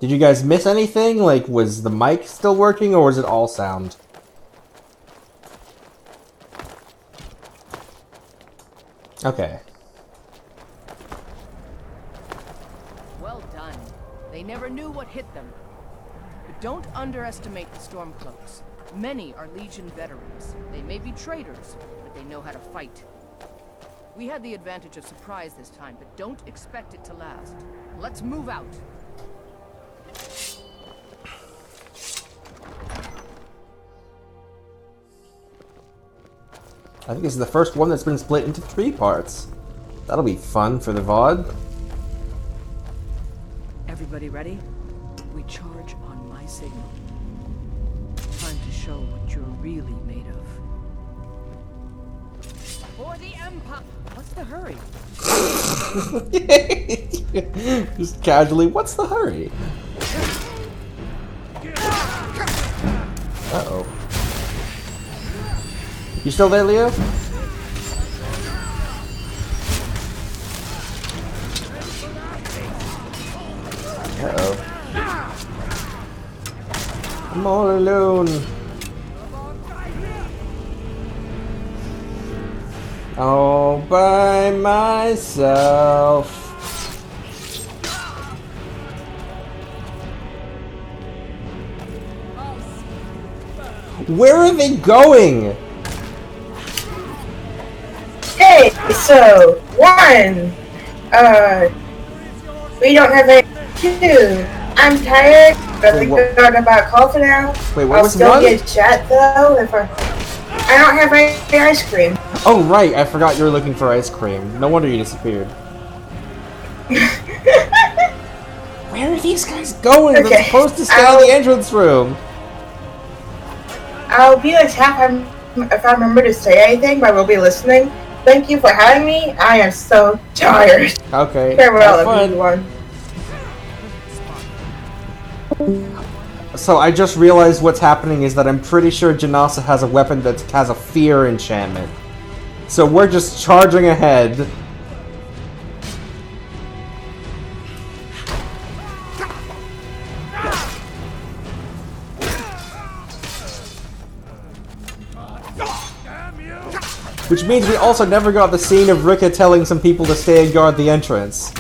Did you guys miss anything? Like, was the mic still working, or was it all sound? Okay. Well done. They never knew what hit them. But don't underestimate the Stormcloaks. Many are Legion veterans. They may be traitors, but they know how to fight. We had the advantage of surprise this time, but don't expect it to last. Let's move out. I think this is the first one that's been split into 3 parts. That'll be fun for the VOD. Everybody ready? We charge on my signal. Time to show what you're really made of. For the Empire! What's the hurry? Just casually, what's the hurry? Uh-oh. You still there, Leo? Uh-oh. I'm all alone. All by myself. Where are they going? Hey, so, 1, we don't have any. 2, I'm tired, but we forgot about call for now. Wait, what I'll was still 1? get chat though if I don't have any ice cream. Oh, right, I forgot you were looking for ice cream. No wonder you disappeared. Where are these guys going? Okay, They're supposed to stay in the entrance room. I'll be like half if I remember to say anything, but I will be listening. Thank you for having me. I am so tired. Okay. Farewell, everyone. So I just realized what's happening is that I'm pretty sure Janasa has a weapon that has a fear enchantment. So we're just charging ahead. Which means we also never got the scene of Rika telling some people to stay and guard the entrance.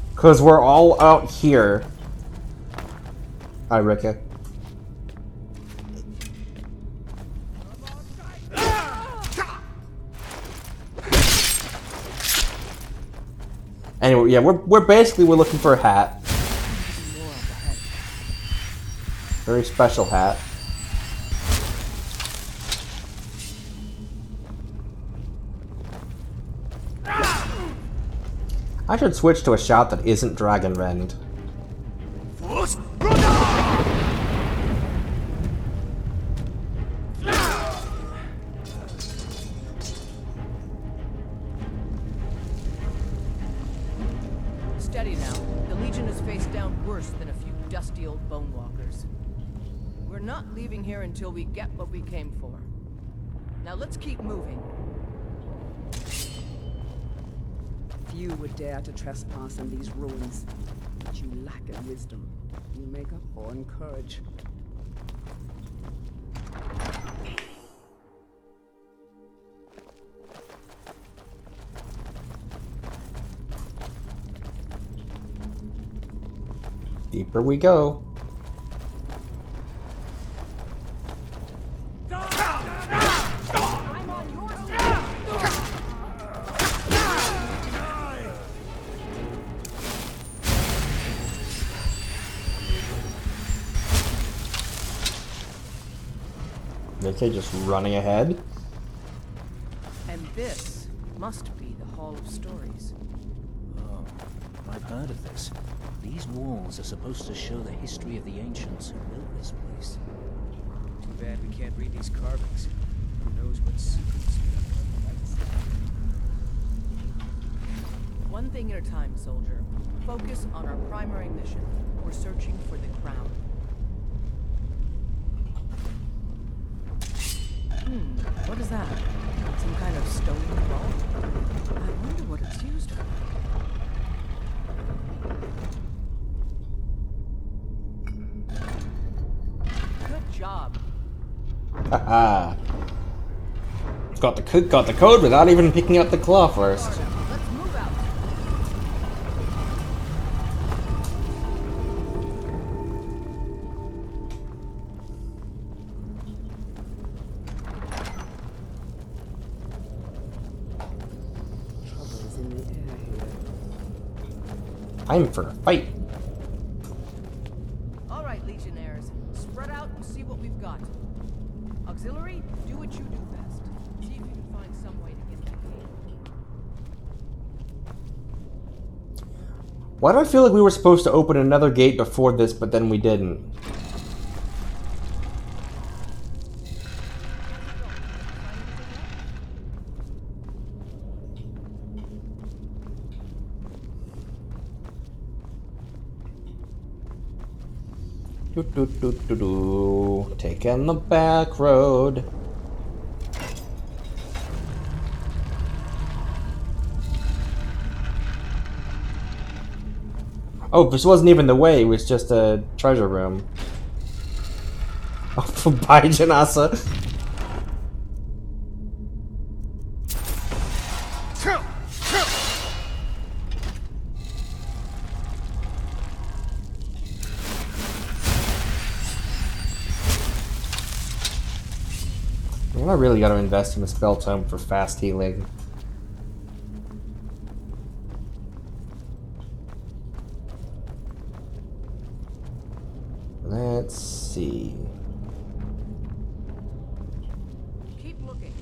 Because we're all out here. Hi, Rika. Anyway, yeah, we're looking for a hat. Very special hat. I should switch to a shout that isn't Dragon Rend. Steady now. The Legion is faced down worse than a few dusty old bone walkers. We're not leaving here until we get what we came for. Now let's keep moving. Few would dare to trespass in these ruins, but you lack in wisdom. You make up for in courage. Deeper we go. Okay, just running ahead. And this must be the Hall of Stories. Oh, I've heard of this. These walls are supposed to show the history of the ancients who built this place. Too bad we can't read these carvings. Who knows what secrets we have. One thing at a time, soldier. Focus on our primary mission. We're searching for the crown. What is that? Some kind of stone vault? I wonder what it's used for. Haha. Got the code without even picking up the claw first. Let's move out. Trouble is in the air here. Time for a fight. All right, Legionnaires, spread out and see what we've got. Auxiliary, do what you do best. See if you can find some way to get that gate. Why do I feel like we were supposed to open another gate before this, but then we didn't? Do do do do do. Taking the back road. Oh, this wasn't even the way, it was just a treasure room. Oh, bye, Janasa. I really gotta invest in the spell tome for fast healing. Let's see. Keep looking.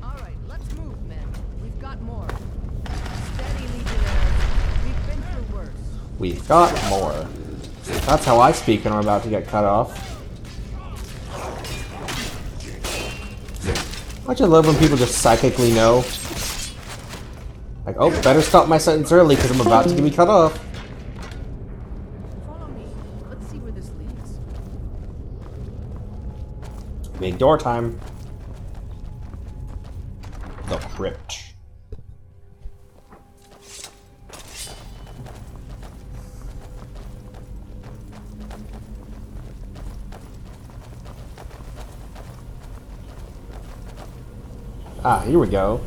All right, let's move, men. We've got more. Steady, Legionnaires. We've been through worse. We've got more. That's how I speak when I'm about to get cut off. Don't you love when people just psychically know? Like, oh, better stop my sentence early because I'm about to be cut off. Follow me. Let's see where this leads. Big door time. The crypt. Ah, here we go.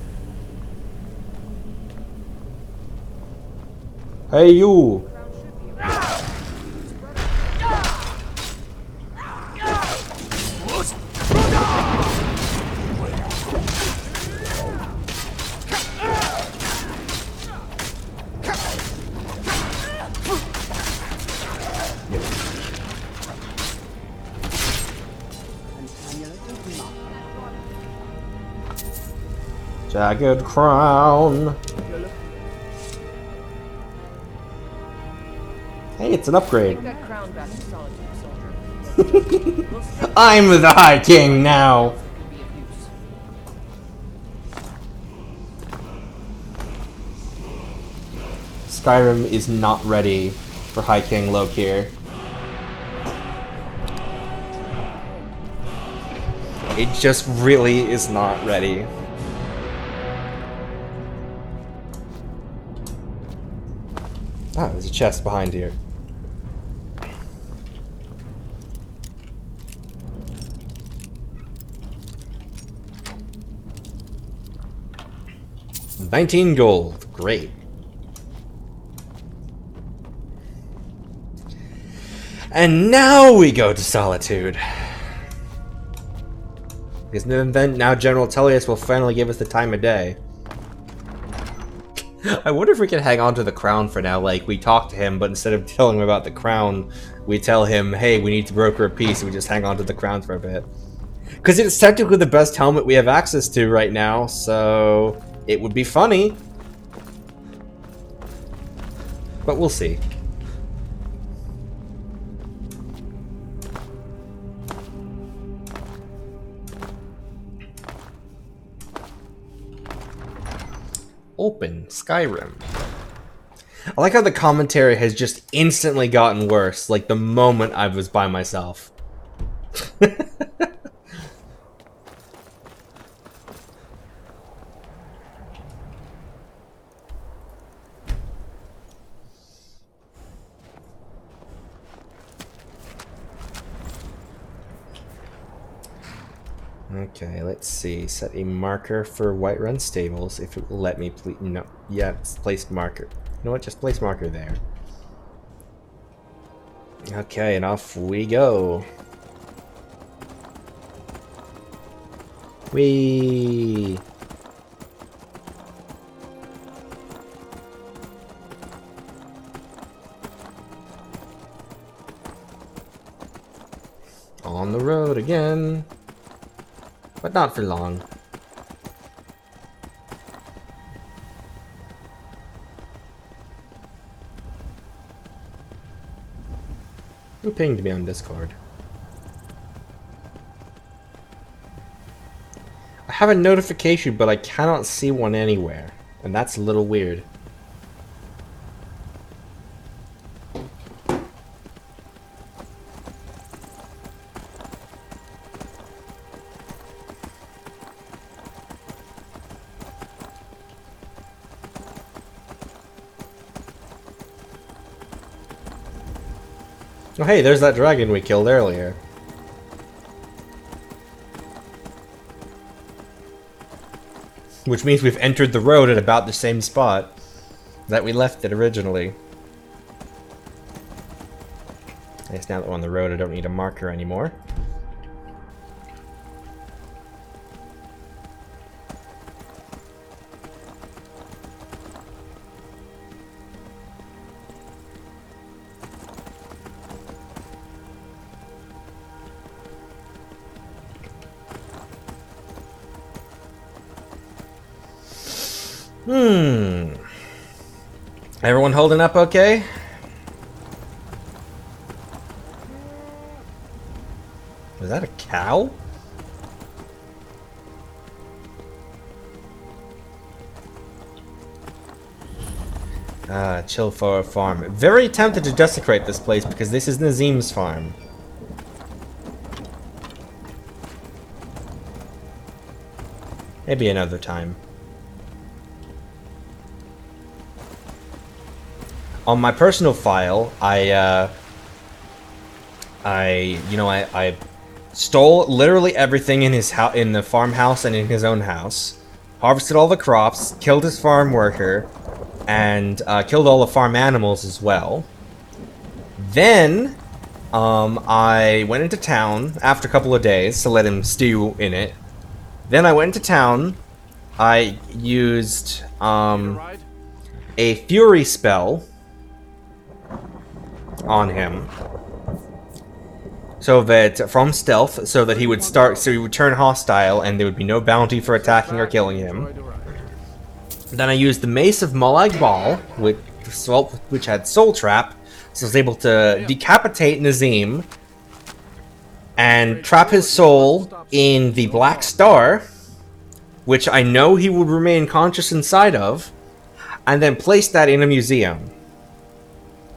Hey, you! Jagged crown. Hey, it's an upgrade. Take that crown back to Solitude, soldier. We'll stay I'm the High King now. that could be of use. Skyrim is not ready for High King Lokir. It just really is not ready. Ah, there's a chest behind here. $19 gold. Great. And now we go to Solitude. Because then now General Tellius will finally give us the time of day. I wonder if we can hang on to the crown for now. Like, we talk to him, but instead of telling him about the crown, we tell him, hey, we need to broker a peace, and we just hang on to the crown for a bit. Because it's technically the best helmet we have access to right now, so it would be funny. But we'll see. Open Skyrim. I like how the commentary has just instantly gotten worse, like the moment I was by myself. Okay, let's see. Set a marker for Whiterun Stables, if it will let me, please. No. Yeah, it's placed marker. You know what? Just place marker there. Okay, and off we go. Whee! On the road again. But not for long. Who pinged me on Discord? I have a notification, but I cannot see one anywhere. And that's a little weird. Oh hey, there's that dragon we killed earlier. Which means we've entered the road at about the same spot that we left it originally. I guess now that we're on the road, I don't need a marker anymore. Everyone holding up okay? Is that a cow? Chill for a farm. Very tempted to desecrate this place because this is Nazim's farm. Maybe another time. On my personal file, I stole literally everything in his house, in the farmhouse and in his own house. Harvested all the crops, killed his farm worker, and killed all the farm animals as well. Then, I went into town after a couple of days to let him stew in it. Then I went into town. I used a fury spell on him, so that from stealth, so that he would turn hostile, and there would be no bounty for attacking or killing him. Then I used the Mace of Molag Bal, which had Soul Trap, so I was able to decapitate Nazim and trap his soul in the Black Star, which I know he would remain conscious inside of, and then place that in a museum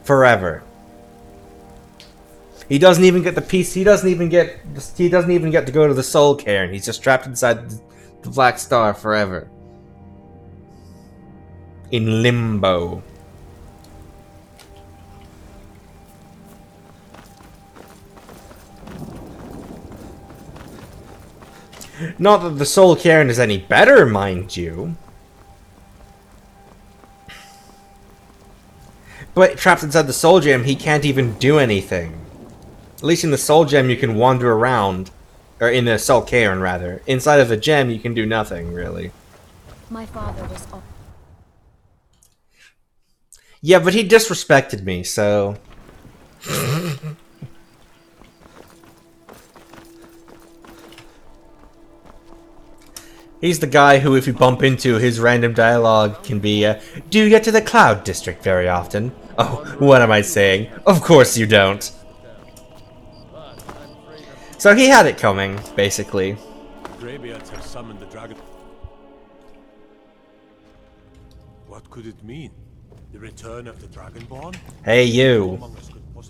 forever. He doesn't even get the piece. He doesn't even get to go to the soul cairn. He's just trapped inside the Black Star forever. In limbo. Not that the soul cairn is any better, mind you. But trapped inside the soul gem, he can't even do anything. At least in the soul gem, you can wander around. Or in the soul cairn, rather. Inside of the gem, you can do nothing, really. My father was... Yeah, but he disrespected me, so... He's the guy who, if you bump into, his random dialogue can be, do you get to the Cloud District very often? Oh, what am I saying? Of course you don't. So he had it coming, basically. Greybeards have summoned the dragon. What could it mean? The return of the Dragonborn? Hey, you.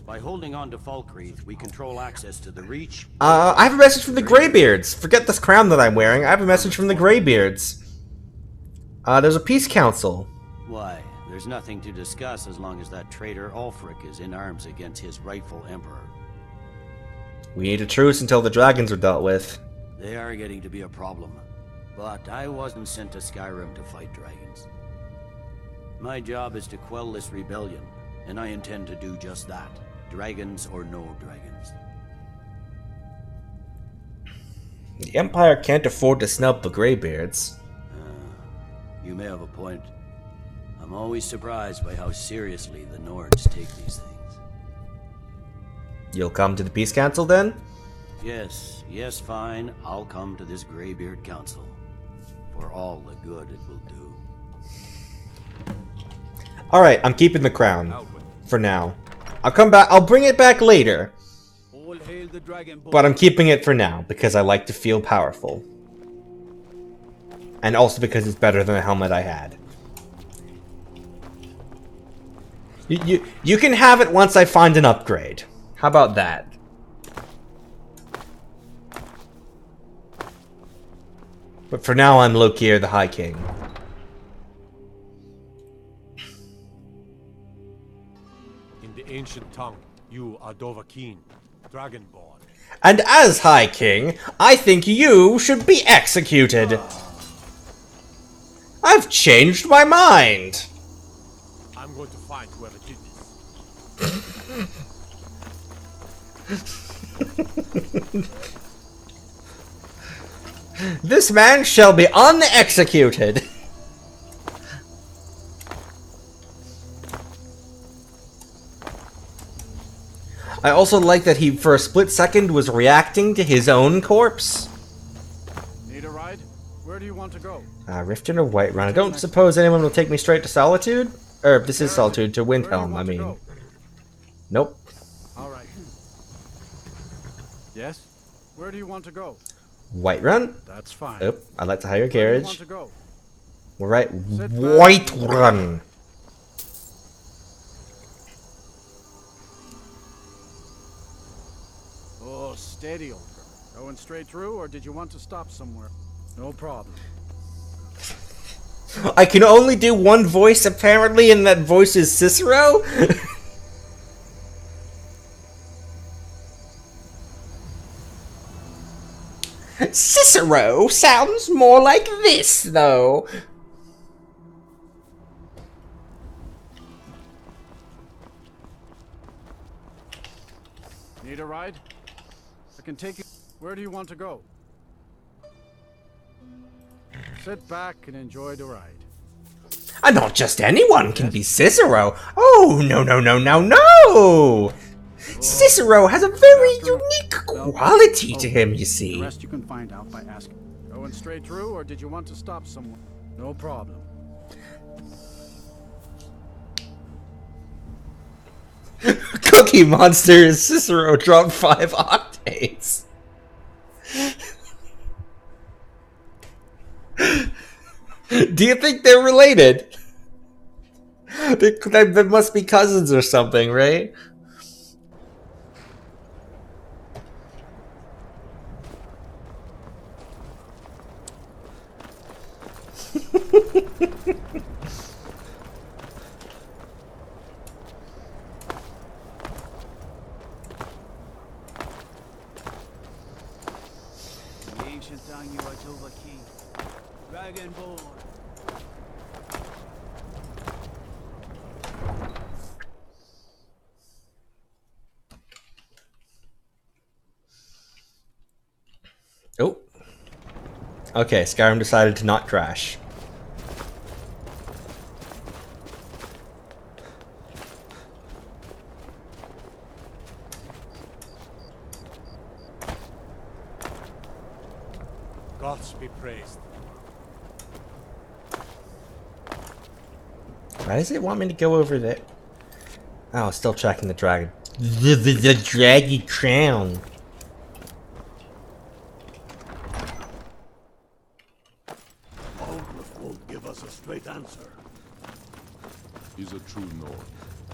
By holding on to Falkreath, we control access to the Reach. I have a message from the Greybeards. Forget this crown that I'm wearing. I have a message from the Greybeards. There's a peace council. Why? There's nothing to discuss as long as that traitor Ulfric is in arms against his rightful emperor. We need a truce until the dragons are dealt with. They are getting to be a problem. But I wasn't sent to Skyrim to fight dragons. My job is to quell this rebellion, and I intend to do just that. Dragons or no dragons. The Empire can't afford to snub the Greybeards. You may have a point. I'm always surprised by how seriously the Nords take these things. You'll come to the Peace Council then? Yes, fine. I'll come to this Greybeard Council. For all the good it will do. Alright, I'm keeping the crown. For now. I'll come back. I'll bring it back later. All hail the Dragonborn. But I'm keeping it for now, because I like to feel powerful. And also because it's better than the helmet I had. You can have it once I find an upgrade. How about that? But for now, I'm Lokir, the High King. In the ancient tongue, you are Dovahkiin, Dragonborn. And as High King, I think you should be executed. I've changed my mind. I'm going to find whoever did this. This man shall be unexecuted. I also like that he, for a split second, was reacting to his own corpse. Need a ride? Where do you want to go? Riften or Whiterun? I don't suppose anyone will take me straight to Solitude? Or, this is Solitude, to Windhelm, I mean. Nope. Alright. Yes? Where do you want to go? Whiterun? That's fine. Oh, I'd like to hire a Where do you carriage. want to go? We're right. Whiterun. Oh, steady, old girl. Going straight through, or did you want to stop somewhere? No problem. I can only do one voice, apparently, and that voice is Cicero? Cicero sounds more like this, though. Need a ride? I can take you. Where do you want to go? Sit back and enjoy the ride. And not just anyone can be Cicero. Oh, no, no, no, no, no! Cicero has a very unique quality to him, you The see. rest you can find out by asking. Going straight through, or did you want to stop somewhere? No problem. Cookie Monster is Cicero dropped 5 octaves. Do you think they're related? They must be cousins or something, right? The ancient tongue you are Dovahkiin, Dragonborn. Oh. Okay, Skyrim decided to not crash. Gods be praised. Why does it want me to go over there? Oh, still tracking the dragon. The dragon crown. Ulgrif won't give us a straight answer. He's a true Nord.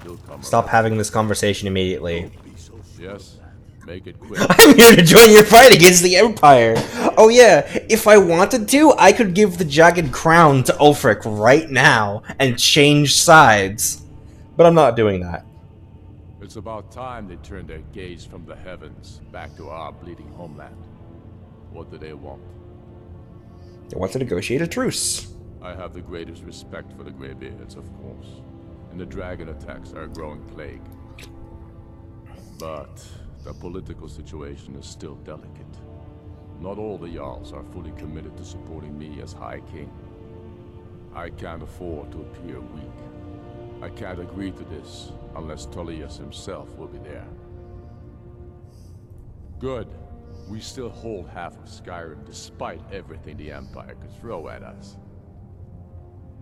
He'll come Stop around. having this conversation immediately. Don't be so sure. Yes, make it quick. I'm here to join your fight against the Empire. Oh yeah, if I wanted to, I could give the jagged crown to Ulfric right now and change sides. But I'm not doing that. It's about time they turned their gaze from the heavens back to our bleeding homeland. What do they want? They want to negotiate a truce. I have the greatest respect for the Greybeards, of course. And the dragon attacks are a growing plague. But the political situation is still delicate. Not all the Jarls are fully committed to supporting me as High King. I can't afford to appear weak. I can't agree to this unless Tullius himself will be there. Good. We still hold half of Skyrim despite everything the Empire could throw at us.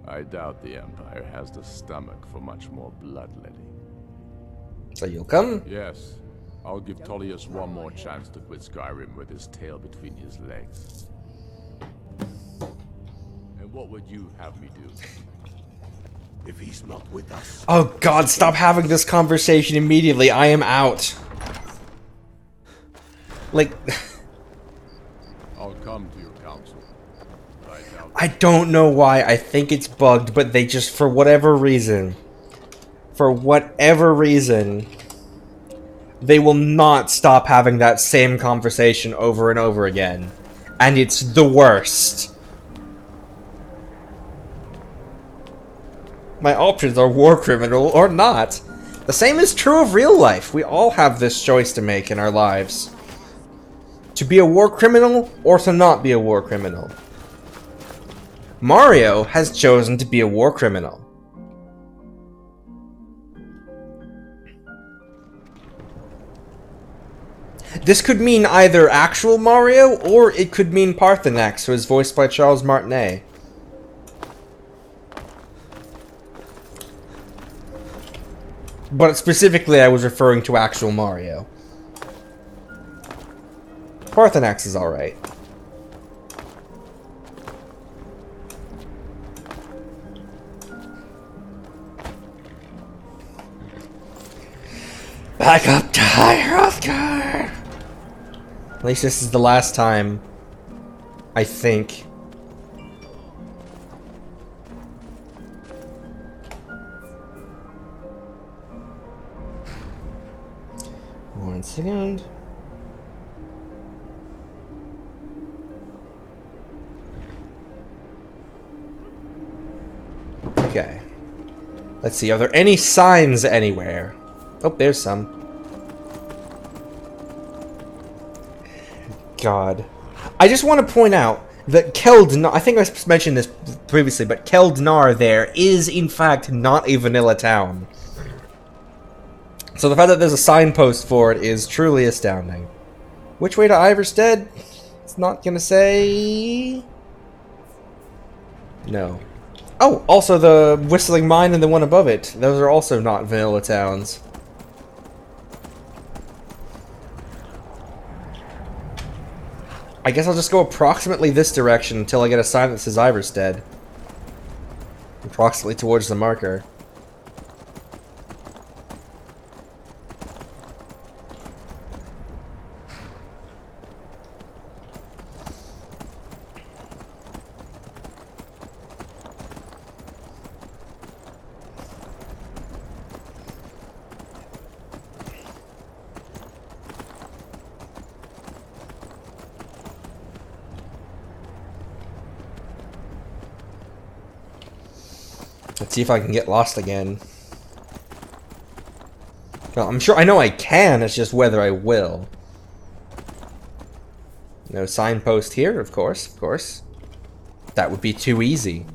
I doubt the Empire has the stomach for much more bloodletting. So you'll come? Yes. I'll give Tullius one more chance to quit Skyrim with his tail between his legs. And what would you have me do? If he's not with us... Oh god, stop having this conversation immediately. I am out. Like... I'll come to your council. I don't know why. I think it's bugged, but they just, for whatever reason, they will not stop having that same conversation over and over again. And it's the worst. My options are war criminal or not. The same is true of real life. We all have this choice to make in our lives. To be a war criminal or to not be a war criminal. Mario has chosen to be a war criminal. This could mean either actual Mario, or it could mean Parthenax, who is voiced by Charles Martinet. But specifically, I was referring to actual Mario. Parthenax is alright. Back up to High Hrothgar! At least this is the last time, I think. One second. Okay. Let's see, are there any signs anywhere? Oh, there's some. God. I just want to point out that Keldnar, I think I mentioned this previously, but Keldnar there is in fact not a vanilla town. So the fact that there's a signpost for it is truly astounding. Which way to Iverstead? It's not gonna say... No. Oh, also the Whistling Mine and the one above it. Those are also not vanilla towns. I guess I'll just go approximately this direction until I get a sign that says Iverstead. Approximately towards the marker. Let's see if I can get lost again. Well, I'm sure I know I can, it's just whether I will. No signpost here, of course, of course. That would be too easy.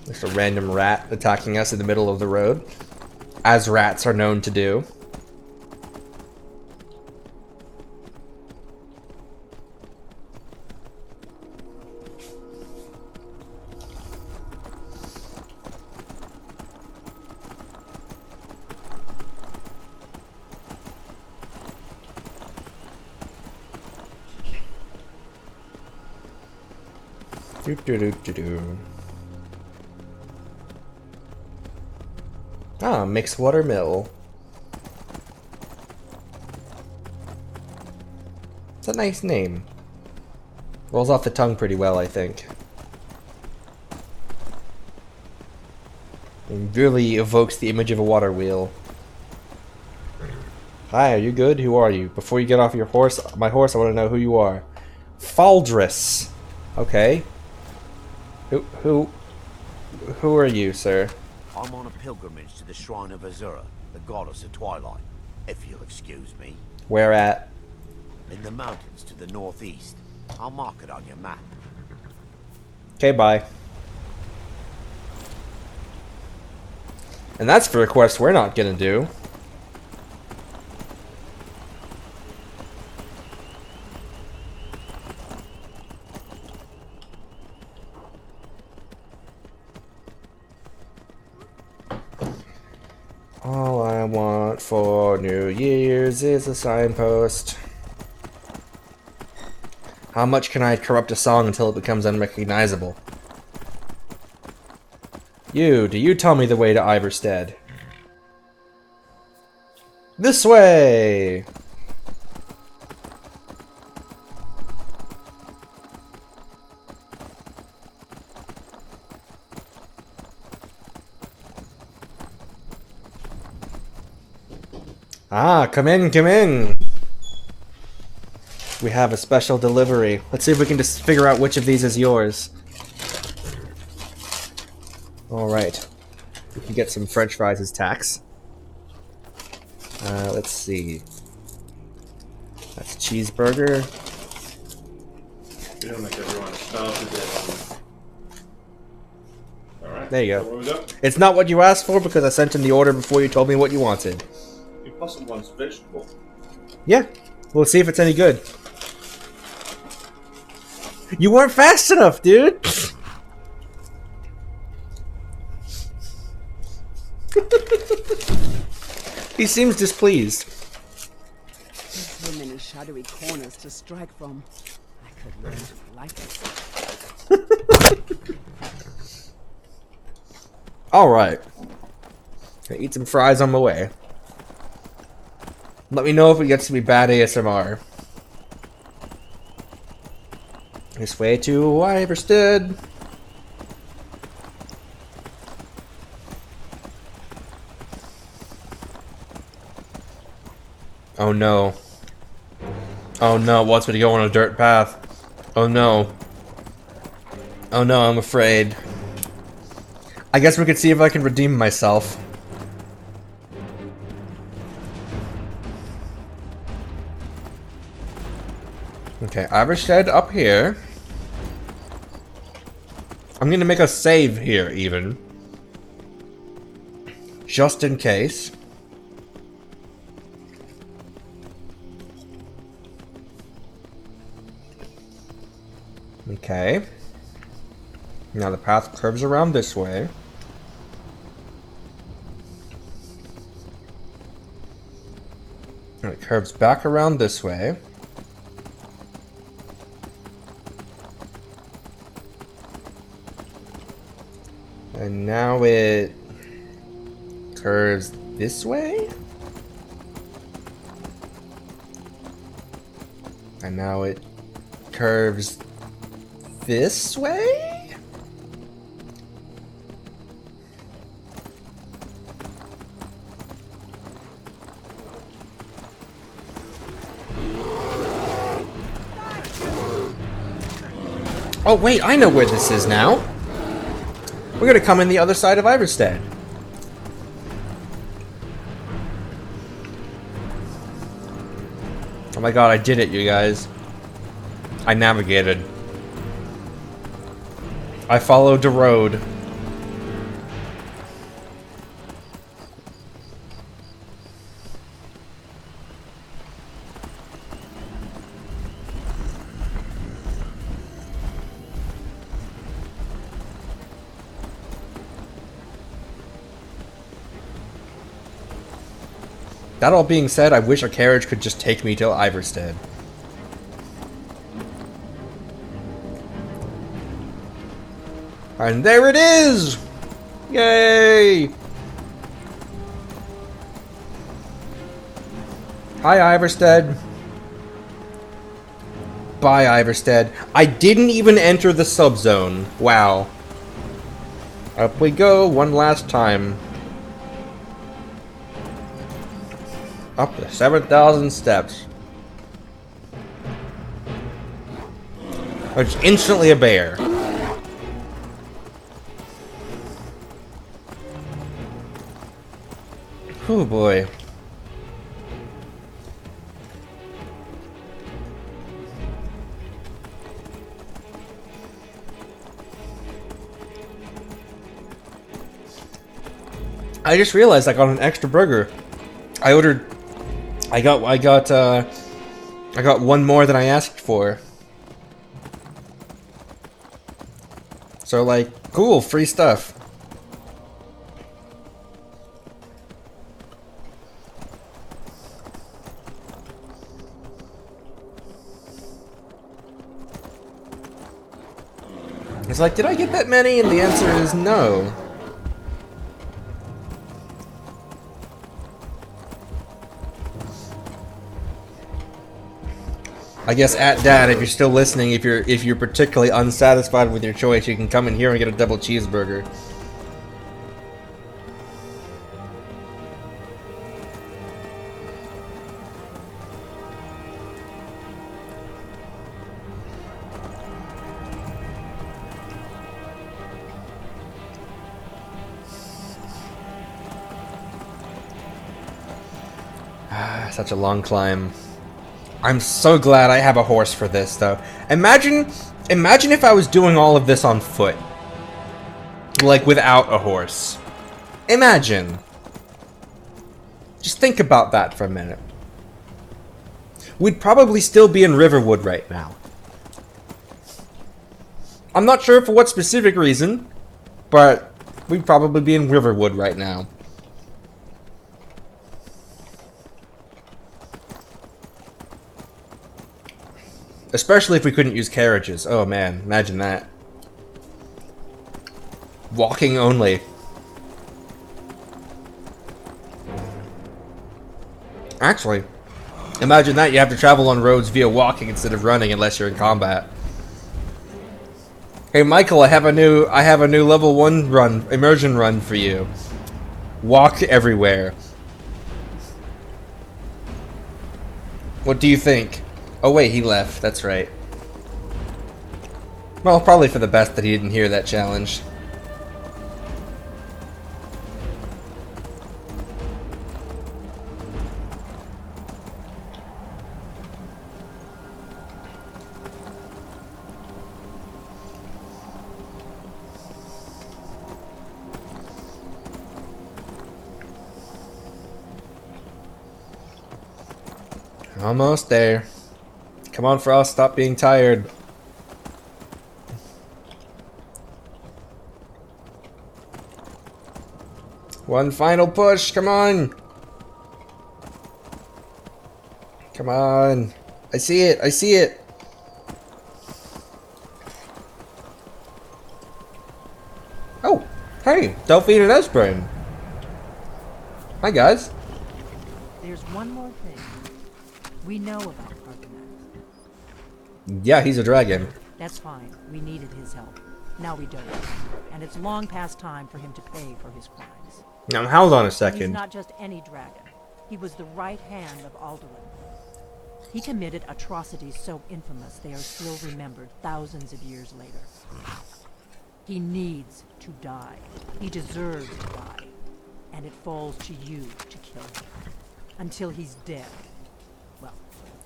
There's a random rat attacking us in the middle of the road, as rats are known to do. Ah, Mixed Water Mill. It's a nice name. Rolls off the tongue pretty well, I think. It really evokes the image of a water wheel. Hi, are you good? Who are you? Before you get off your horse, my horse, I want to know who you are. Faldris. Okay. Who are you, sir? I'm on a pilgrimage to the shrine of Azura, the goddess of twilight. If you'll excuse me. Where at? In the mountains to the northeast. I'll mark it on your map. Okay, bye. And that's for a quest we're not gonna do. All I want for New Year's is a signpost. How much can I corrupt a song until it becomes unrecognizable? Do you tell me the way to Iverstead? This way! Ah, come in, come in! We have a special delivery. Let's see if we can just figure out which of these is yours. Alright. We can get some french fries as tax. Let's see. That's a cheeseburger. You don't make everyone stop Alright. There you So where we go. go? It's not what you asked for because I sent in the order before you told me what you wanted. You plus one's vegetable. Yeah. We'll see if it's any good. You weren't fast enough, dude! He seems displeased. So many shadowy corners to strike from. I could learn to like it. Alright. Gonna eat some fries on my way. Let me know if it gets to be bad ASMR. This way to Iverstead. Oh no. Oh no, what's me to go on a dirt path? Oh no. Oh no, I'm afraid. I guess we could see if I can redeem myself. Okay, Iverstead up here. I'm gonna make a save here, even. Just in case. Okay. Now the path curves around this way. And it curves back around this way. And now it curves this way? And now it curves this way? Oh wait, I know where this is now. We're gonna come in the other side of Iverstead. Oh my god, I did it, you guys. I navigated. I followed the road. That all being said, I wish a carriage could just take me to Iverstead. And there it is! Yay! Hi, Iverstead. Bye, Iverstead. I didn't even enter the subzone. Wow. Up we go one last time. Up to 7,000 steps. Which instantly a bear. Oh boy. I just realized I got an extra burger. I got one more than I asked for. So like, cool, free stuff. It's like, did I get that many? And the answer is no. I guess at Dad, if you're still listening, if you're particularly unsatisfied with your choice, you can come in here and get a double cheeseburger. Such a long climb. I'm so glad I have a horse for this, though. Imagine if I was doing all of this on foot. Like, without a horse. Imagine. Just think about that for a minute. We'd probably still be in Riverwood right now. I'm not sure for what specific reason, but we'd probably be in Riverwood right now. Especially if we couldn't use carriages. Oh man, imagine that. Walking only. Actually, imagine that you have to travel on roads via walking instead of running unless you're in combat. Hey Michael, I have a new level 1 run, immersion run for you. Walk everywhere. What do you think? Oh wait, he left. That's right. Well, probably for the best that he didn't hear that challenge. Almost there. Come on, Frost, stop being tired. One final push, come on! Come on. I see it, I see it! Oh, hey, Delphine and Esbrand. Hi, guys. There's one more thing. We know about Yeah, he's a dragon. That's fine. We needed his help. Now we don't. And it's long past time for him to pay for his crimes. Now, hold on a second. He's not just any dragon. He was the right hand of Alduin. He committed atrocities so infamous they are still remembered thousands of years later. He needs to die. He deserves to die. And it falls to you to kill him. Until he's dead. Well,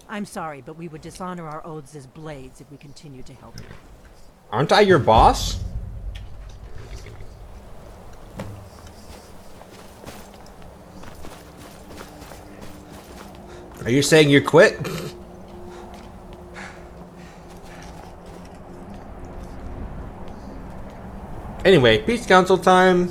I'm sorry, but we would dishonor our oaths as blades if we continue to help you. Aren't I your boss? Are you saying you quit? Anyway, Peace Council time.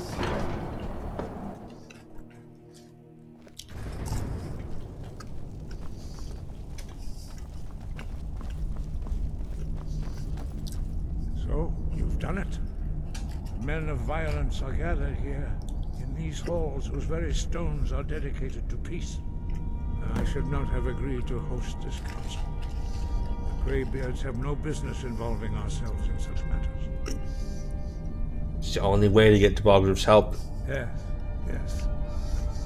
So, you've done it. Men of violence are gathered here, in these halls whose very stones are dedicated to peace. I should not have agreed to host this council. The Greybeards have no business involving ourselves in such matters. It's the only way to get to Balgruuf's help. Yes, yes.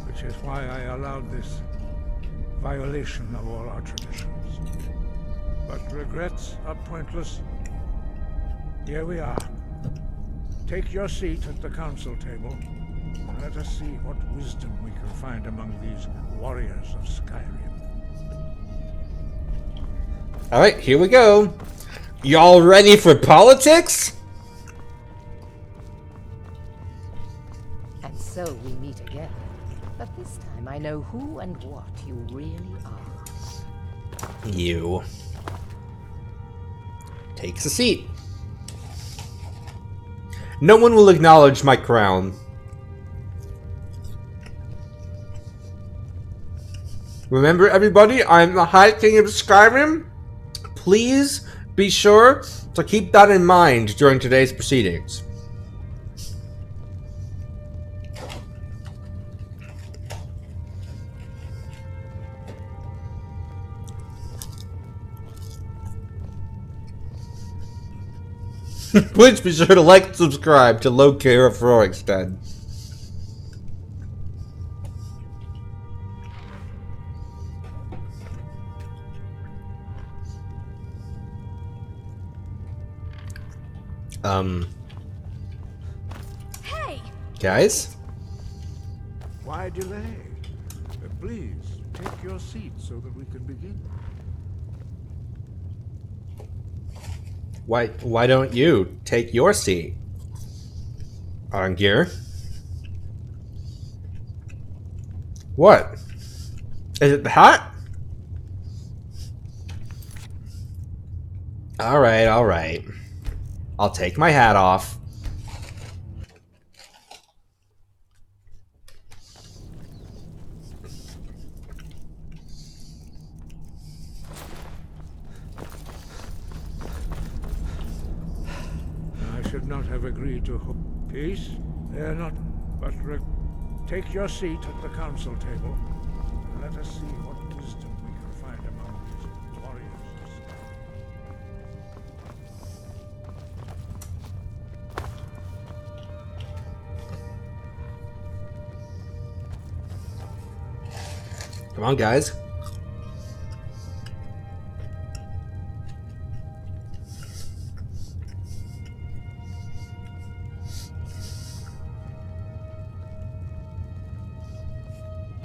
Which is why I allowed this violation of all our traditions. But regrets are pointless. Here we are. Take your seat at the council table, and let us see what wisdom we can find among these warriors of Skyrim. Alright, here we go. Y'all ready for politics? And so we meet again. But this time I know who and what you really are. You. Takes a seat. No one will acknowledge my crown. Remember, everybody, I'm the High King of Skyrim. Please be sure to keep that in mind during today's proceedings. Please be sure to like and subscribe to Lokir of Rorikstead. Hey! Guys? Why delay? Please, take your seat so that we can begin. Why don't you take your seat? Arngir? What? Is it the hat? Alright, alright. I'll take my hat off. I should not have agreed to peace. They are not, but take your seat at the council table, and let us see what wisdom we can find among these warriors of Skyrim. Come on, guys.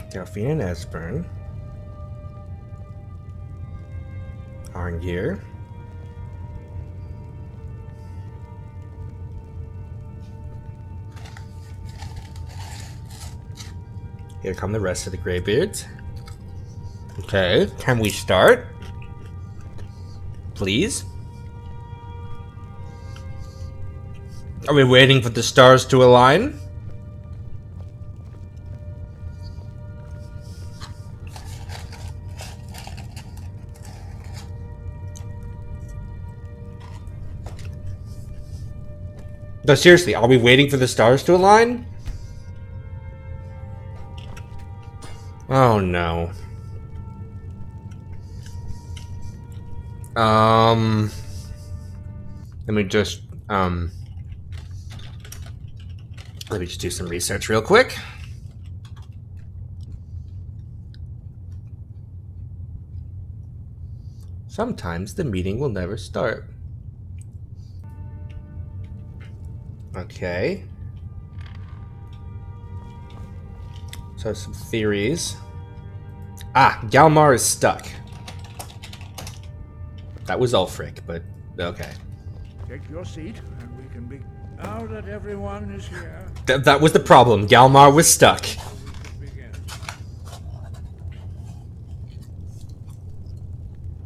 Delphine and Esbern. Arngir. Here come the rest of the Greybeards. Okay, can we start? Please? Are we waiting for the stars to align? No, seriously, are we waiting for the stars to align? Oh no. Let me just do some research real quick. Sometimes the meeting will never start. Okay. So some theories. Ah, Galmar is stuck. That was Ulfric, but okay. Take your seat, and we can be. Now that everyone is here. That was the problem. Galmar was stuck.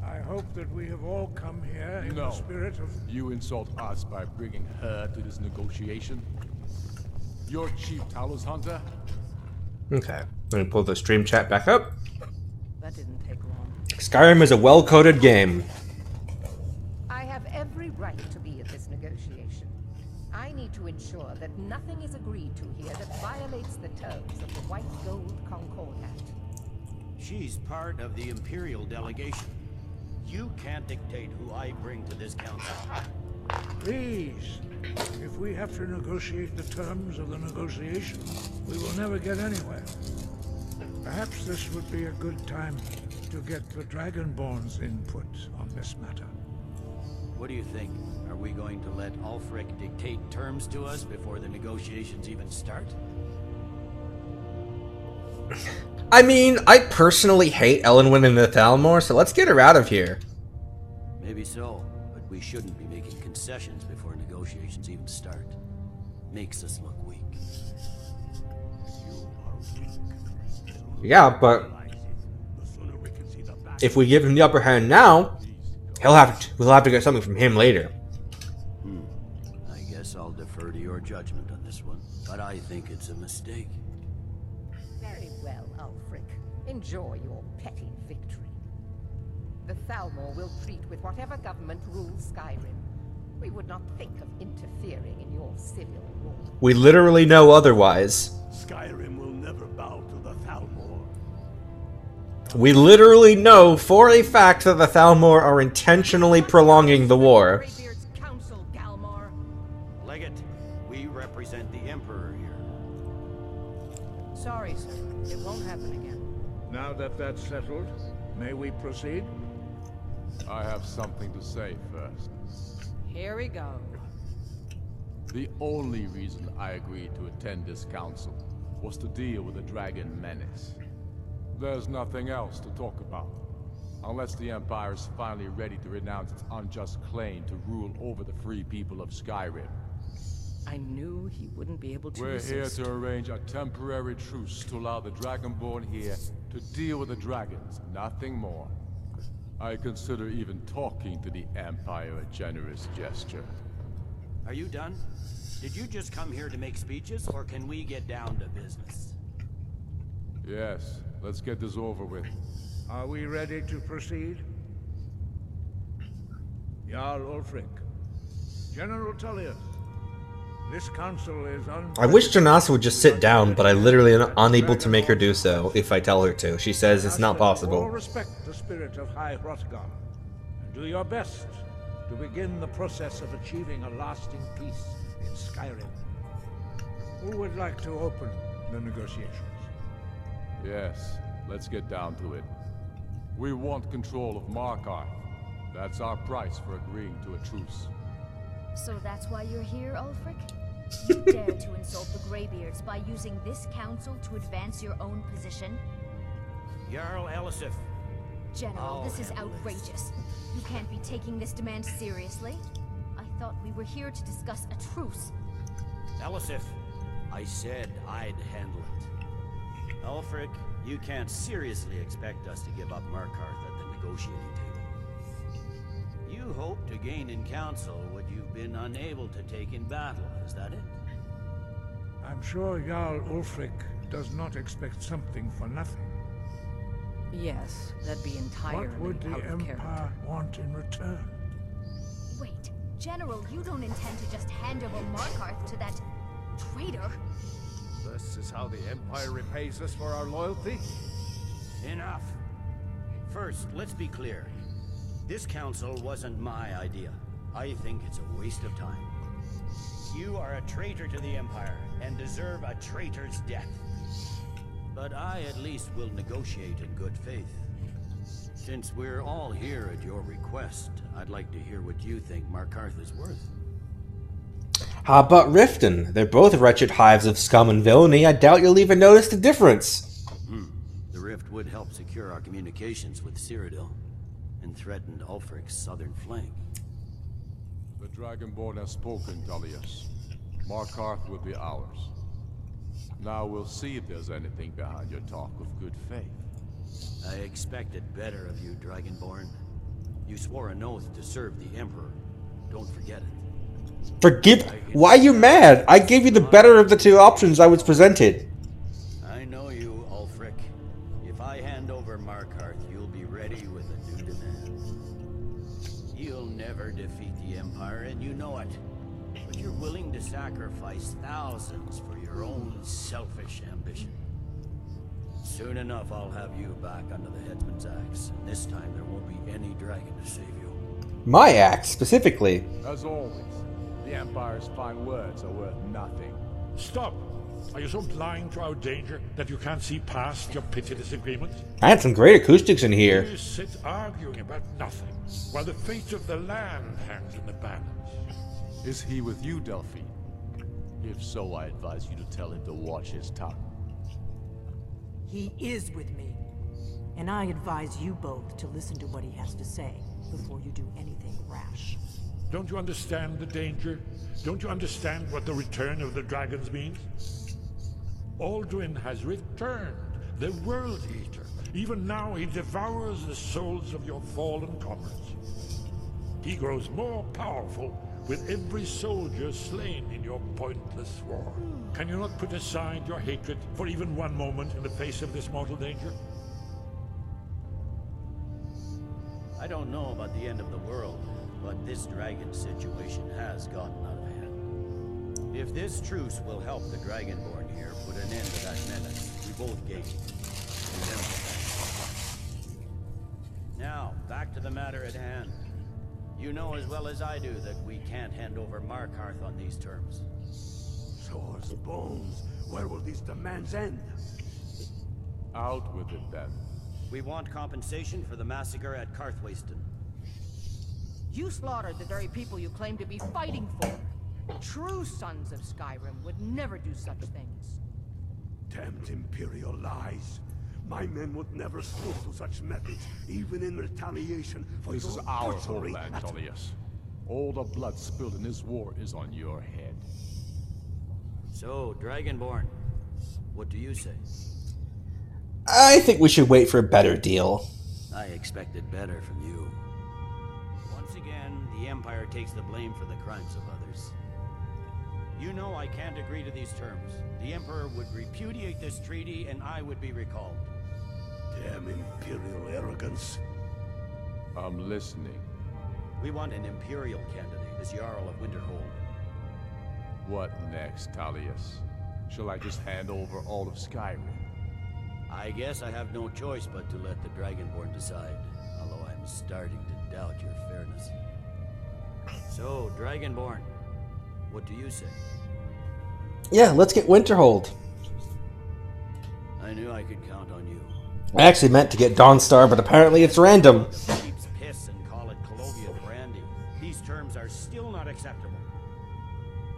I hope that we have all come here in the spirit of. You insult us by bringing her to this negotiation? You're cheap Talos hunter? Okay, let me pull the stream chat back up. That didn't take long. Skyrim is a well-coded game. I have every right to be at this negotiation. I need to ensure that nothing is agreed to here that violates the terms of the White Gold Concordat. She's part of the Imperial delegation. You can't dictate who I bring to this council. Please, if we have to negotiate the terms of the negotiation, we will never get anywhere. Perhaps this would be a good time to get the Dragonborn's input on this matter. What do you think? Are we going to let Ulfric dictate terms to us before the negotiations even start? I mean, I personally hate Elenwen and the Thalmor, so let's get her out of here. Maybe so, but we shouldn't be making concessions before negotiations even start. Makes us look weak. Yeah, but if we give him the upper hand now, we'll have to get something from him later. I guess I'll defer to your judgment on this one, but I think it's a mistake. Very well, Ulfric. Enjoy your petty victory. The Thalmor will treat with whatever government rules Skyrim. We would not think of interfering in your civil war. We literally know otherwise. Skyrim will never bow to the Thalmor. We literally know for a fact that the Thalmor are intentionally prolonging the war. Legate, we represent the Emperor here. Sorry, sir. It won't happen again. Now that that's settled, may we proceed? I have something to say first. Here we go. The only reason I agreed to attend this council was to deal with the dragon menace. There's nothing else to talk about. Unless the Empire is finally ready to renounce its unjust claim to rule over the free people of Skyrim. I knew he wouldn't be able to We're resist. here to arrange a temporary truce to allow the Dragonborn here to deal with the dragons, nothing more. I consider even talking to the Empire a generous gesture. Are you done? Did you just come here to make speeches, or can we get down to business? Yes, let's get this over with. Are we ready to proceed? Jarl Ulfric. General Tullius. This council is I wish Janasa would just sit down, but I literally am unable to make her do so if I tell her to. She says it's not All possible. respect the spirit of High Hrothgar, and do your best to begin the process of achieving a lasting peace in Skyrim. Who would like to open the negotiations? Yes, let's get down to it. We want control of Markarth. That's our price for agreeing to a truce. So that's why you're here, Ulfric? You dare to insult the Greybeards by using this council to advance your own position? Jarl Elisif. General, this is outrageous. You can't be taking this demand seriously. I thought we were here to discuss a truce. Elisif, I said I'd handle it. Ulfric, you can't seriously expect us to give up Markarth at the negotiating table. You hope to gain in council what you've been unable to take in battle, is that it? I'm sure Jarl Ulfric does not expect something for nothing. Yes, that'd be entirely What would the out of Empire character. want in return? Wait, General, you don't intend to just hand over Markarth to that traitor? This is how the Empire repays us for our loyalty? Enough. First, let's be clear. This council wasn't my idea. I think it's a waste of time. You are a traitor to the Empire and deserve a traitor's death. But I at least will negotiate in good faith. Since we're all here at your request, I'd like to hear what you think Markarth is worth. How about Riften? They're both wretched hives of scum and villainy. I doubt you'll even notice the difference. The rift would help secure our communications with Cyrodiil and threatened Ulfric's southern flank. The Dragonborn has spoken, Tullius. Markarth will be ours. Now we'll see if there's anything behind your talk of good faith. I expected better of you, Dragonborn. You swore an oath to serve the Emperor. Don't forget it. Why are you mad? I gave you the better of the two options I was presented. I know you, Ulfric. If I hand over Markarth, you'll be ready with a new demand. You'll never defeat the Empire, and you know it. But you're willing to sacrifice thousands for your own selfish ambition. Soon enough, I'll have you back under the headsman's axe, and this time there won't be any dragon to save you. My axe, specifically. As always, the Empire's fine words are worth nothing. Stop! Are you so blind to our danger that you can't see past your petty disagreements? I had some great acoustics in here. You sit arguing about nothing, while the fate of the land hangs in the balance. Is he with you, Delphine? If so, I advise you to tell him to watch his tongue. He is with me. And I advise you both to listen to what he has to say before you do anything rash. Don't you understand the danger? Don't you understand what the return of the dragons means? Alduin has returned, the World Eater. Even now he devours the souls of your fallen comrades. He grows more powerful with every soldier slain in your pointless war. Can you not put aside your hatred for even one moment in the face of this mortal danger? I don't know about the end of the world, but this dragon situation has gotten out of hand. If this truce will help the Dragonborn here put an end to that menace, we both gain. Now, back to the matter at hand. You know as well as I do that we can't hand over Markarth on these terms. Swords, bones, where will these demands end? Out with it then. We want compensation for the massacre at Karthwasten. You slaughtered the very people you claim to be fighting for. True sons of Skyrim would never do such things. Damned Imperial lies. My men would never stoop to such methods, even in retaliation for This is your our butchery. homeland, Tullius. All the blood spilled in this war is on your head. So, Dragonborn, what do you say? I think we should wait for a better deal. I expected better from you. Once again, the Empire takes the blame for the crimes of others. You know I can't agree to these terms. The Emperor would repudiate this treaty and I would be recalled. Damn Imperial arrogance. I'm listening. We want an Imperial candidate as Jarl of Winterhold. What next, Tullius? Shall I just hand over all of Skyrim? I guess I have no choice but to let the Dragonborn decide, although I'm starting to doubt your fairness. So, Dragonborn, what do you say? Yeah, let's get Winterhold. I knew I could count on you. I actually meant to get Dawnstar, but apparently it's random. Sheep's piss and call it Colovian brandy. These terms are still not acceptable.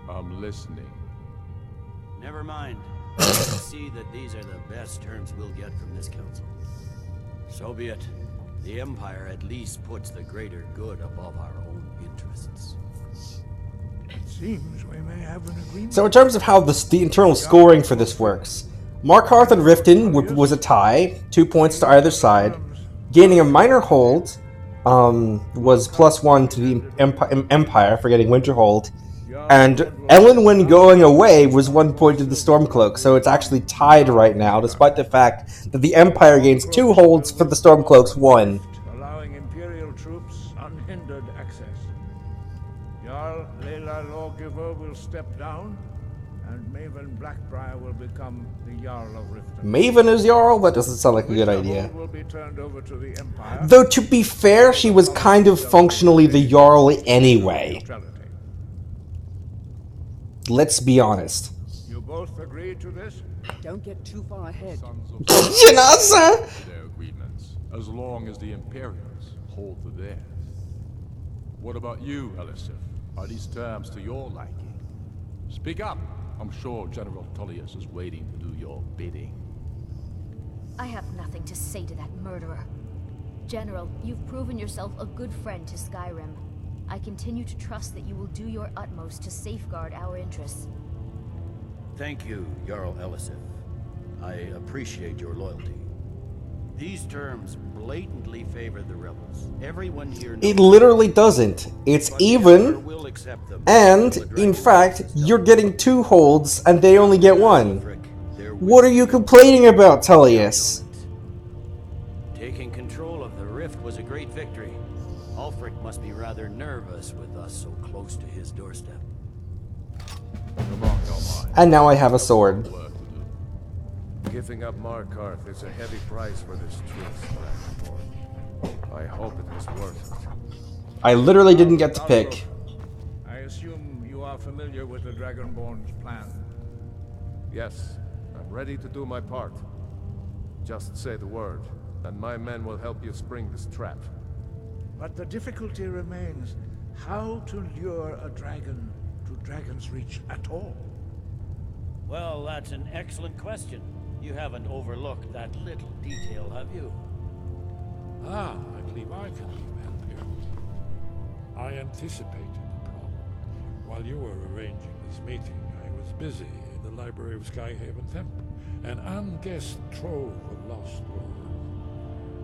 I'm listening. Never mind. I see that these are the best terms we'll get from this council. So be it. The Empire at least puts the greater good above our own interests. It seems we may have an agreement. So in terms of how the internal scoring for this works, Markarth and Riften was a tie, 2 points to either side. Gaining a minor hold was +1 to the Empire for getting Winterhold. And Ellenwyn going away was 1 point to the Stormcloak, so it's actually tied right now, despite the fact that the Empire gains 2 holds for the Stormcloaks 1. Allowing Imperial troops unhindered access. Jarl Leila Lawgiver will step down, and Maven Blackbriar will become the Jarl of Riften. Maven is Jarl? That doesn't sound like a good idea. Will be turned over to the Empire. Though, to be fair, she was kind of functionally the Jarl anyway. Let's be honest. You both agree to this? Don't get too far ahead. Janasa! Their agreements, as long as the Imperials hold to theirs. What about you, Elisif? Are these terms to your liking? Speak up. I'm sure General Tullius is waiting to do your bidding. I have nothing to say to that murderer. General, you've proven yourself a good friend to Skyrim. I continue to trust that you will do your utmost to safeguard our interests. Thank you, Jarl Elisif. I appreciate your loyalty. These terms blatantly favor the rebels. Everyone here knows It literally doesn't. It's even, and, in fact, you're getting 2 holds, and they only get 1. What are you complaining about, Tullius? Taking control of the rift was a great victory. Ulfric must be rather nervous with us so close to his doorstep. And now I have a sword. Giving up Markarth is a heavy price for this truce, Dragonborn. I hope it was worth it. I literally didn't get to pick. I assume you are familiar with the Dragonborn's plan. Yes, I'm ready to do my part. Just say the word, and my men will help you spring this trap. But the difficulty remains how to lure a dragon to Dragon's Reach at all. Well, that's an excellent question. You haven't overlooked that little detail, have you? Ah, I believe I can help here. I anticipated the problem. While you were arranging this meeting, I was busy in the library of Skyhaven Temple, an unguessed trove of lost lore.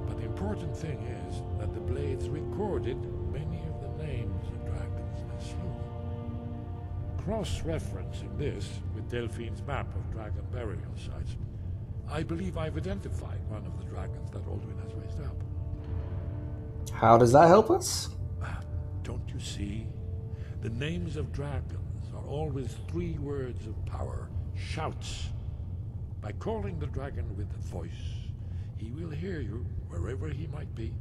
But the important thing is that the Blades recorded many of the names of dragons they slew. Cross-referencing this with Delphine's map of dragon burial sites, I believe I've identified one of the dragons that Alduin has raised up. How does that help us? Don't you see? The names of dragons are always 3 words of power, shouts. By calling the dragon with a voice, he will hear you wherever he might be.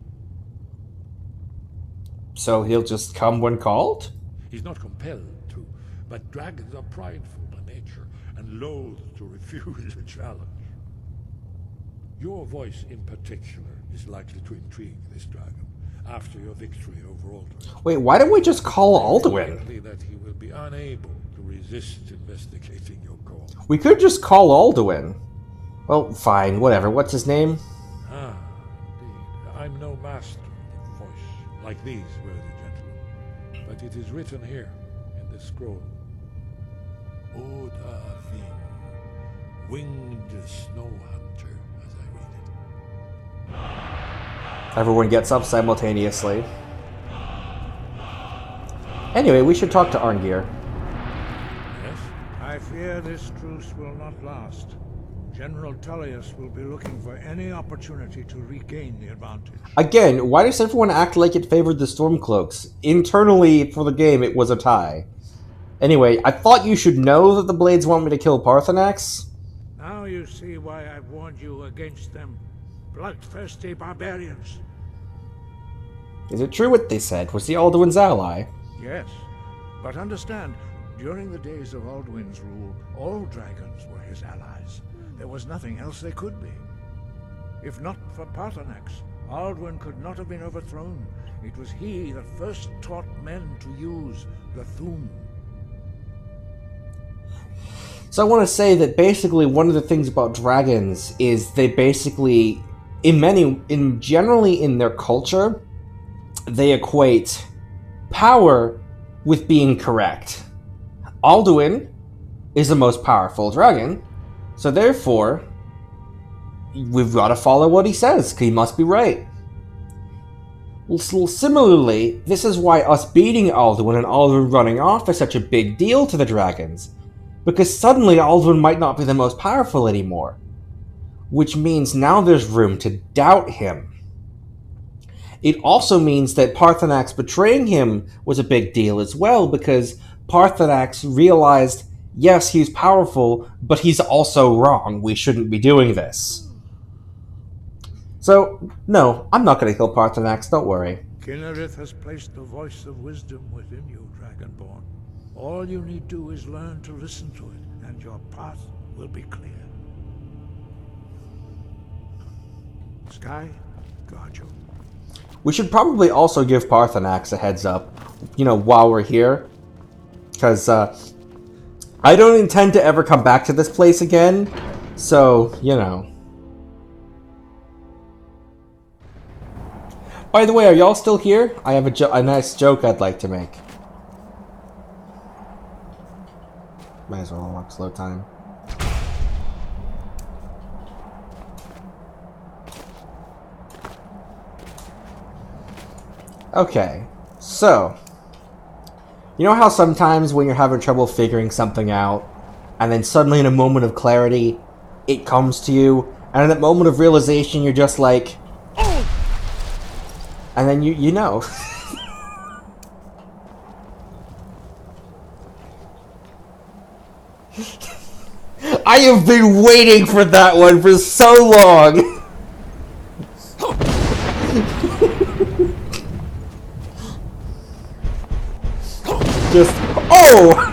So he'll just come when called? He's not compelled to, but dragons are prideful by nature and loath to refuse a challenge. Your voice in particular is likely to intrigue this dragon after your victory over Alduin. Wait, why don't we just call Alduin? Likely that he will be unable to resist investigating your call. We could just call Alduin. Well, fine, whatever. What's his name? Ah, indeed. I'm no master of the voice, like these worthy gentlemen. But it is written here, in this scroll. Oda Ving, winged snow hunter, as I read it. Everyone gets up simultaneously. Anyway, we should talk to Arngir. Yes? I fear this truce will not last. General Tullius will be looking for any opportunity to regain the advantage. Again, why does everyone act like it favored the Stormcloaks? Internally, for the game, it was a tie. Anyway, I thought you should know that the Blades want me to kill Parthenax. Now you see why I've warned you against them. Bloodthirsty barbarians. Is it true what they said? Was he Alduin's ally? Yes, but understand, during the days of Alduin's rule, all dragons were his allies. There was nothing else they could be. If not for Parthenax, Alduin could not have been overthrown. It was he that first taught men to use the Thum. So I want to say that basically one of the things about dragons is they basically, generally in their culture, they equate power with being correct. Alduin is the most powerful dragon, so therefore, we've got to follow what he says, 'cause he must be right. Similarly, this is why us beating Alduin and Alduin running off is such a big deal to the dragons, because suddenly Alduin might not be the most powerful anymore, which means now there's room to doubt him. It also means that Parthenax betraying him was a big deal as well, because Parthenax realized, yes, he's powerful, but he's also wrong. We shouldn't be doing this. So, no, I'm not going to kill Parthenax, don't worry. Kinnerith has placed the voice of wisdom within you, Dragonborn. All you need do is learn to listen to it, and your path will be clear. Sky, guard you. We should probably also give Parthenax a heads up, while we're here. Because, I don't intend to ever come back to this place again, so, By the way, are y'all still here? I have a nice joke I'd like to make. Might as well unlock slow time. Okay, so, you know how sometimes when you're having trouble figuring something out, and then suddenly in a moment of clarity, it comes to you, and in that moment of realization you're just like, oh! And then you know. I have been waiting for that one for so long! Just, oh!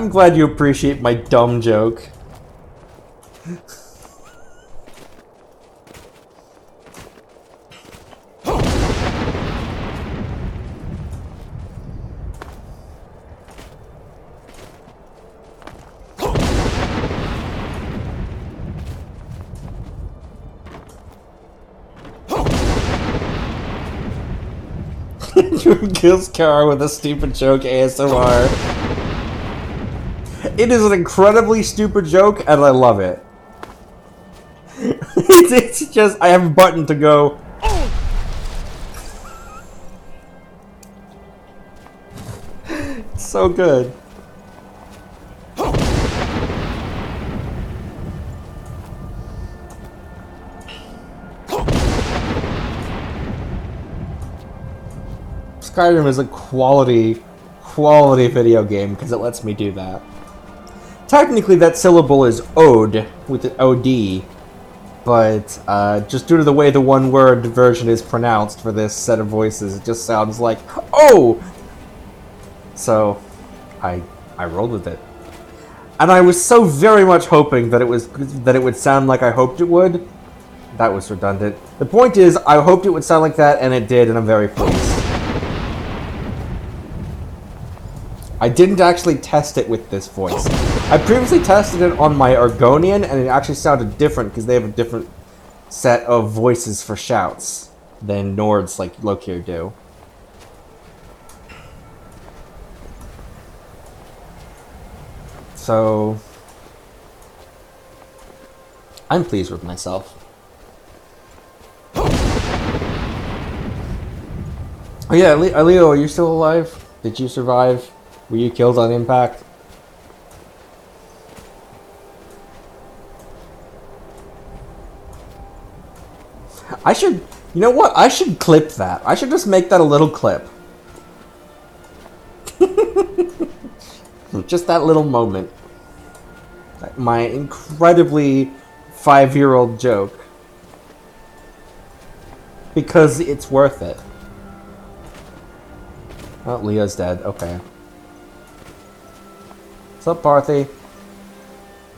I'm glad you appreciate my dumb joke. Kills Kara with a stupid joke ASMR. It is an incredibly stupid joke, and I love it. It's just, I have a button to go, it's so good. Skyrim is a quality video game because it lets me do that. Technically, that syllable is ode with an OD, but just due to the way the one-word version is pronounced for this set of voices, it just sounds like oh. So, I rolled with it, and I was so very much hoping that it would sound like I hoped it would. That was redundant. The point is, I hoped it would sound like that, and it did, and I'm very pleased. I didn't actually test it with this voice. I previously tested it on my Argonian, and it actually sounded different because they have a different set of voices for shouts than Nords like Lokir do. So, I'm pleased with myself. Oh yeah, Leo, are you still alive? Did you survive? Were you killed on impact? I should... You know what? I should clip that. I should just make that a little clip. Just that little moment. My incredibly 5-year-old joke. Because it's worth it. Oh, Leo's dead. Okay. What's up, Parthy?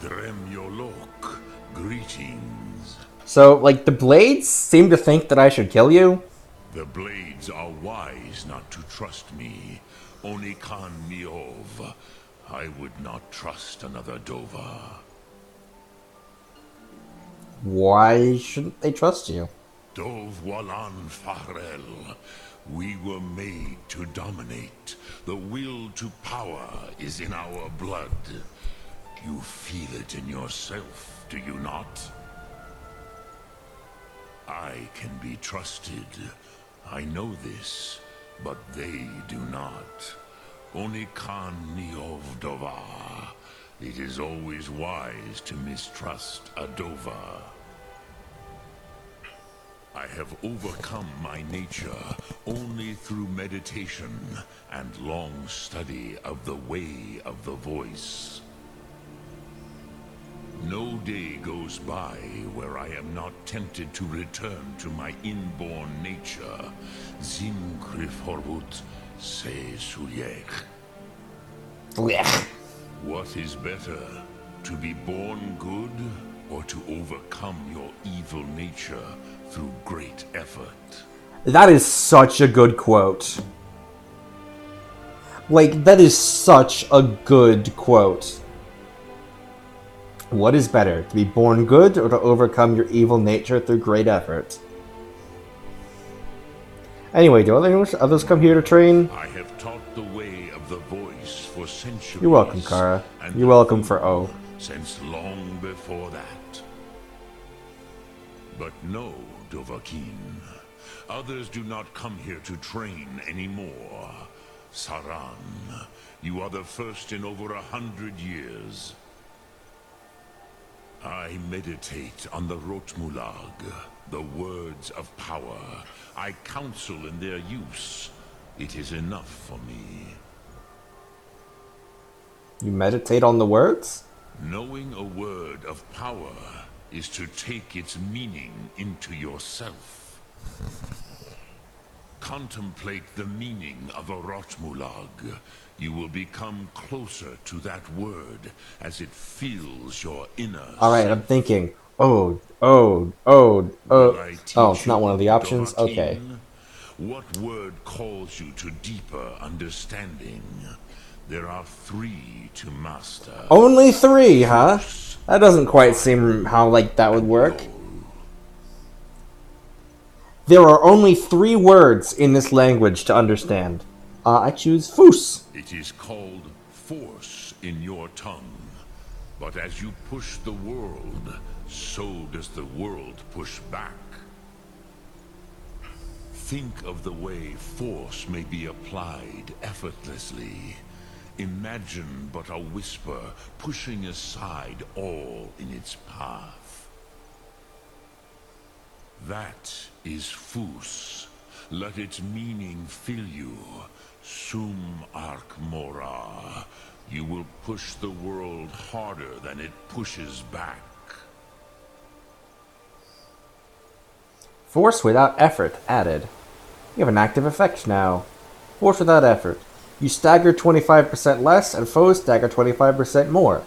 Dremyolok, greetings. So, like, the Blades seem to think that I should kill you? The Blades are wise not to trust me. Onikan Miov. I would not trust another Dova. Why shouldn't they trust you? Dov Walan Farel. We were made to dominate. The will to power is in our blood. You feel it in yourself, do you not? I can be trusted. I know this, but they do not. Only Khan Niov Dova. It is always wise to mistrust a Dova. I have overcome my nature only through meditation and long study of the way of the voice. No day goes by where I am not tempted to return to my inborn nature. Zimgrifhorut se suyech. What is better, to be born good or to overcome your evil nature through great effort? That is such a good quote. Like, that is such a good quote. What is better, to be born good or to overcome your evil nature through great effort? Anyway, do others come here to train? I have taught the way of the voice for centuries. You're welcome, Kara. You're welcome for O. Since long before that. But no, Dovahkiin. Others do not come here to train anymore. Saran, you are the first in over 100 years. I meditate on the Rotmulag, the words of power. I counsel in their use. It is enough for me. You meditate on the words? Knowing a word of power is to take its meaning into yourself. contemplate the meaning of a Rotmulag, you will become closer to that word as it fills your inner Alright, I'm thinking. Oh, it's not one of the options? Okay. What word calls you to deeper understanding? There are 3 to master. Only 3, huh? That doesn't quite seem how, like, that would work. There are only 3 words in this language to understand. I choose Fus. It is called force in your tongue. But as you push the world, so does the world push back. Think of the way force may be applied effortlessly. Imagine but a whisper pushing aside all in its path. That is Fus. Let its meaning fill you. Sum arc mora. You will push the world harder than it pushes back. Force without effort added. You have an active effect now. Force without effort. You stagger 25% less, and foes stagger 25% more.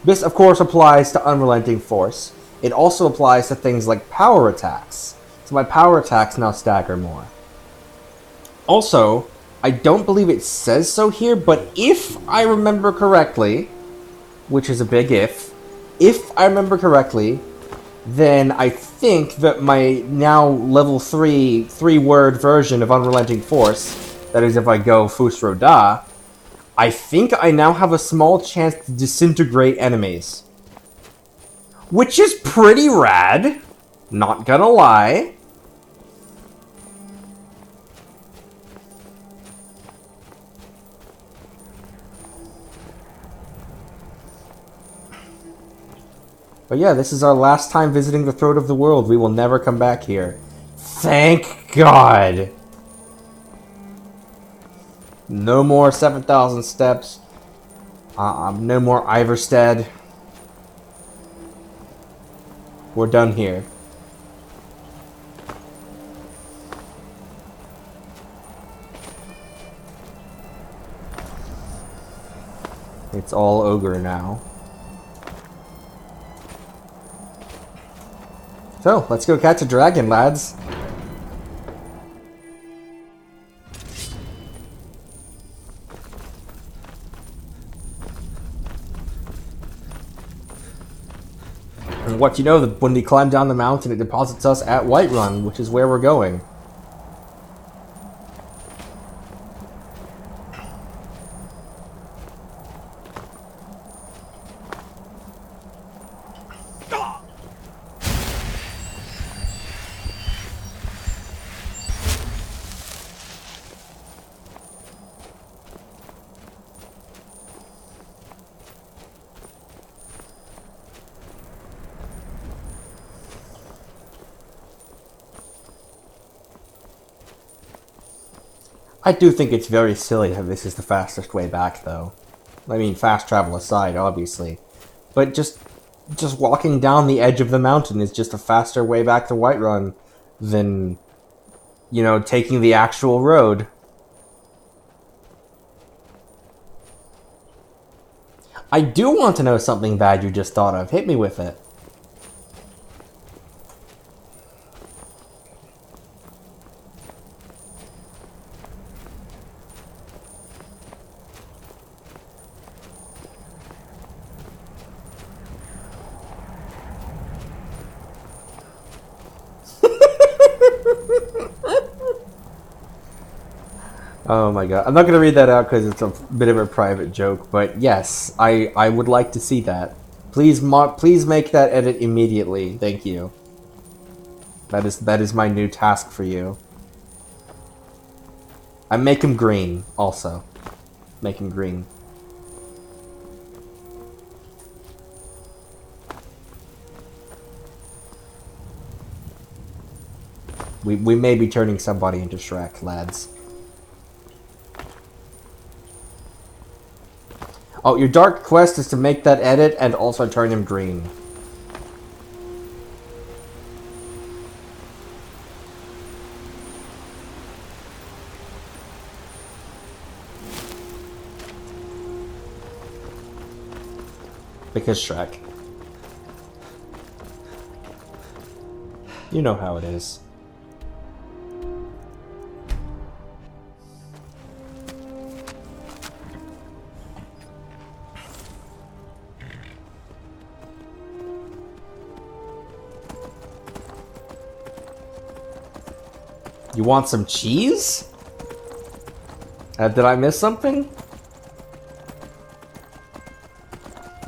This, of course, applies to Unrelenting Force. It also applies to things like power attacks. So my power attacks now stagger more. Also, I don't believe it says so here, but if I remember correctly, which is a big if I remember correctly, then I think that my now level 3 3-word version of Unrelenting Force, that is if I go Fus Roda, I think I now have a small chance to disintegrate enemies. Which is pretty rad, not gonna lie. But yeah, this is our last time visiting the Throat of the World. We will never come back here. Thank God! No more 7,000 steps. No more Iverstead. We're done here. It's all ogre now. So, let's go catch a dragon, lads. And what you know, when we climb down the mountain, it deposits us at Whiterun, which is where we're going. I do think it's very silly that this is the fastest way back, though. I mean, fast travel aside, obviously. But just walking down the edge of the mountain is just a faster way back to Whiterun than, you know, taking the actual road. I do want to know something bad you just thought of. Hit me with it. Oh my god. I'm not going to read that out because it's a bit of a private joke, but yes, I would like to see that. Please make that edit immediately. Thank you. That is my new task for you. I make him green, also. Make him green. We may be turning somebody into Shrek, lads. Oh, your dark quest is to make that edit and also turn him green. Because Shrek. You know how it is. You want some cheese? Did I miss something?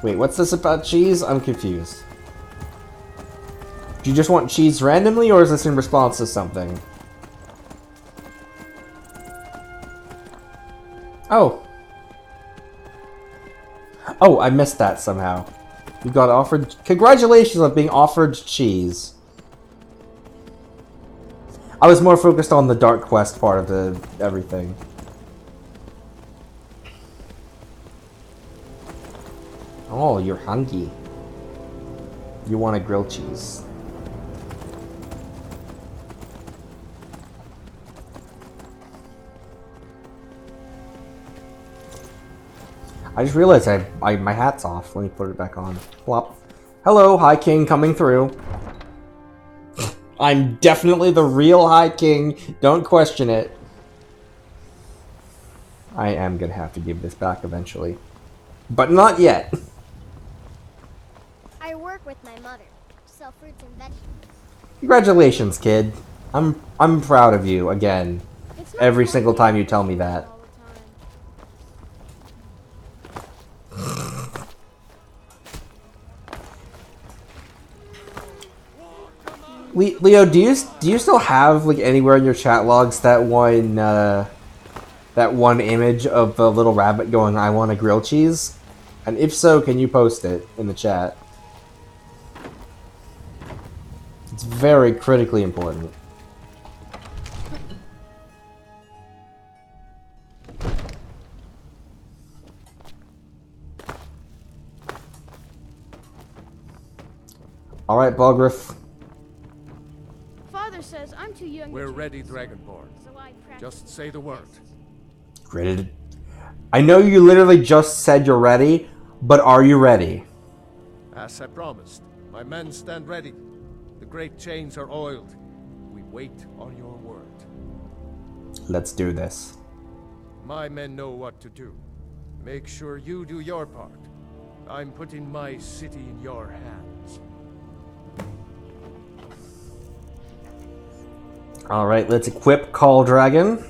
Wait, what's this about cheese? I'm confused. Do you just want cheese randomly, or is this in response to something? Oh. Oh, I missed that somehow. You got offered... Congratulations on being offered cheese. I was more focused on the Dark Quest part of the everything. Oh, you're hungry. You want a grilled cheese. I just realized my hat's off. Let me put it back on. Plop. Hello, High King coming through. I'm definitely the real High King. Don't question it. I am gonna have to give this back eventually. But not yet. I work with my mother. Sell fruits and vegetables. Congratulations, kid. I'm proud of you again. Every single time you tell me that. Leo, do you still have like anywhere in your chat logs that one image of the little rabbit going, "I want a grilled cheese"? And if so, can you post it in the chat? It's very critically important. All right, Balgriff. Father says I'm too young. We're ready, Dragonborn. So I Just say the word. Ready? I know you literally just said you're ready, but are you ready? As I promised, my men stand ready. The great chains are oiled. We wait on your word. Let's do this. My men know what to do. Make sure you do your part. I'm putting my city in your hands. Alright, let's equip Call Dragon.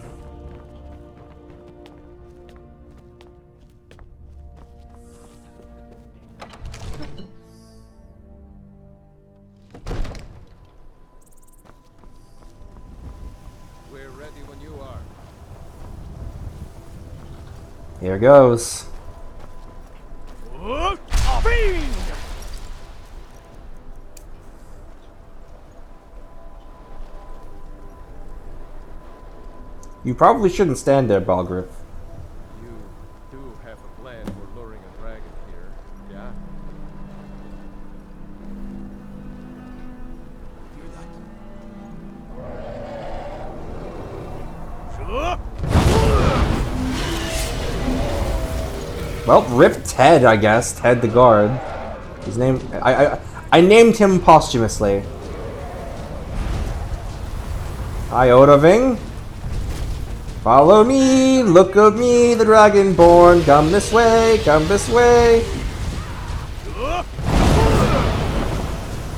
We're ready when you are. Here goes. You probably shouldn't stand there, Balgriff. You do have a plan for luring a dragon here, yeah? Well, rip Ted, I guess. Ted the guard. His name... I named him posthumously. Hi, Odoving. Follow me, look at me, the Dragonborn. Come this way, come this way.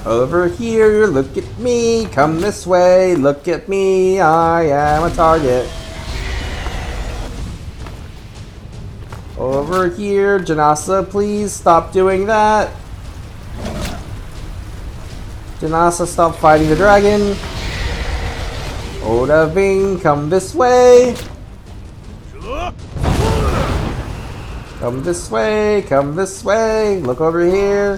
Over here, look at me, come this way, look at me, I am a target. Over here, Janasa, please stop doing that. Janasa, stop fighting the dragon. Odaving, come this way. Come this way, come this way. Look over here.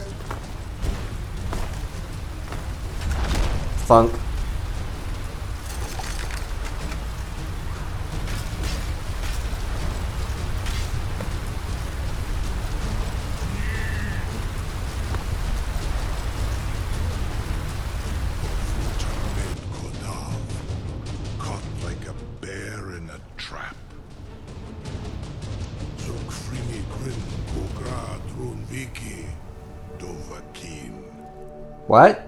Thunk. Caught like a bear in a trap. Zog frimi grin kogra drun viki. Dovahkiin. What?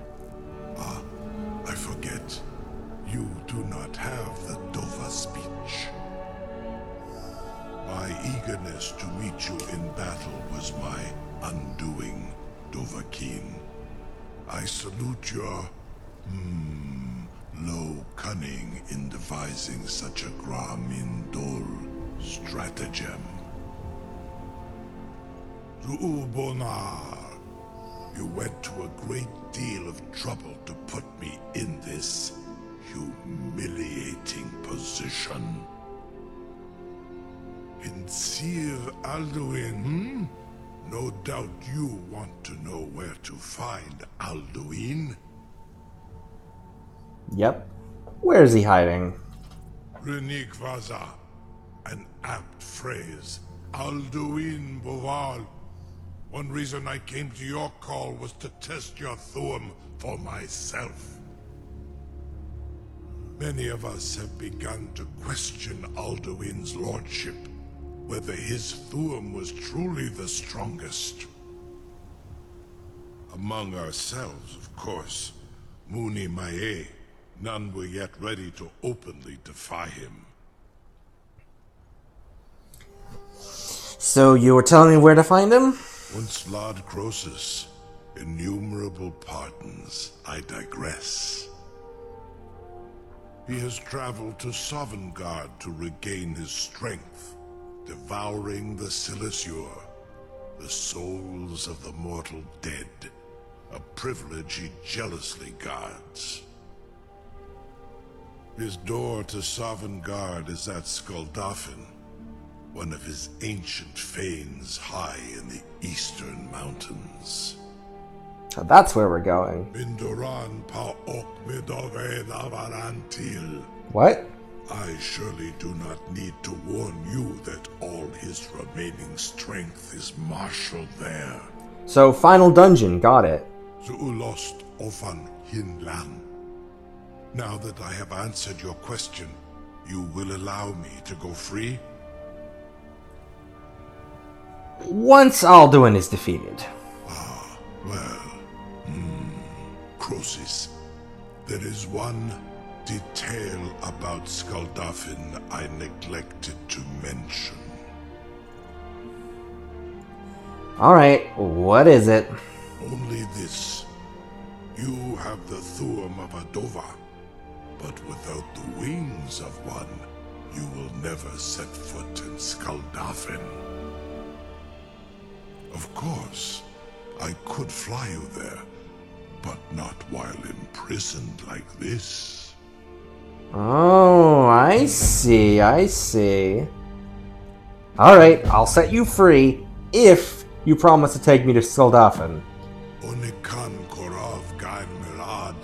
I forget. You do not have the Dova speech. My eagerness to meet you in battle was my undoing, Dovahkiin. I salute your, low cunning in devising such a Gra-Min-Dol stratagem. Zu'ul-Bonar, you went to a great deal of trouble to put me in this humiliating position. In Sir Alduin, No doubt you want to know where to find Alduin. Yep. Where is he hiding? Renikvaza, an apt phrase. Alduin Boval. One reason I came to your call was to test your Thuum for myself. Many of us have begun to question Alduin's lordship, whether his Thuum was truly the strongest. Among ourselves, of course, Muni Mae, none were yet ready to openly defy him. So you were telling me where to find him? Once Lord Croesus, innumerable pardons, I digress. He has traveled to Sovngarde to regain his strength, devouring the Silesur, the souls of the mortal dead, a privilege he jealously guards. His door to Sovngarde is at Skuldafn, one of his ancient fanes high in the eastern mountains. So that's where we're going. Bindoran Paok Midove Navarantil. What? I surely do not need to warn you that all his remaining strength is marshaled there. So, final dungeon, got it. Zuulost Ofan Hinlan. Now that I have answered your question, you will allow me to go free? Once Alduin is defeated. Well, Croesus, there is one detail about Skuldafn I neglected to mention. Alright, what is it? Only this. You have the Thuum of Adova, but without the wings of one, you will never set foot in Skuldafn. Of course, I could fly you there, but not while imprisoned like this. Oh, I see, I see. Alright, I'll set you free if you promise to take me to Skuldafn. Onikan Korov Gain Mirad.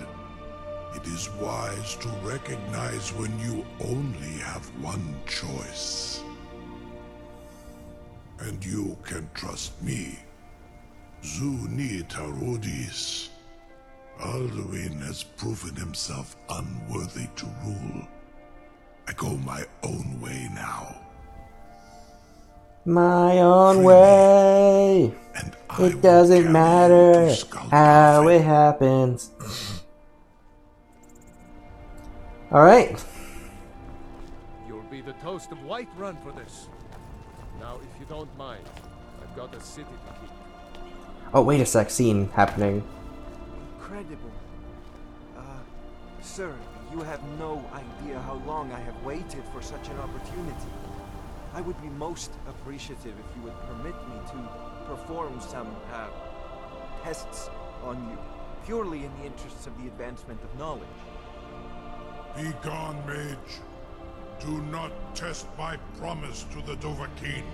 It is wise to recognize when you only have one choice. And you can trust me. Zuni Tarudis. Alduin has proven himself unworthy to rule. I go my own way now. My own way. It doesn't matter how it happens. Alright. You'll be the toast of Whiterun for this. Now, if you don't mind, I've got a city to keep. Oh, wait a sec, scene happening. Incredible. Sir, you have no idea how long I have waited for such an opportunity. I would be most appreciative if you would permit me to perform some, tests on you, purely in the interests of the advancement of knowledge. Be gone, mage. Do not test my promise to the Dovahkiin.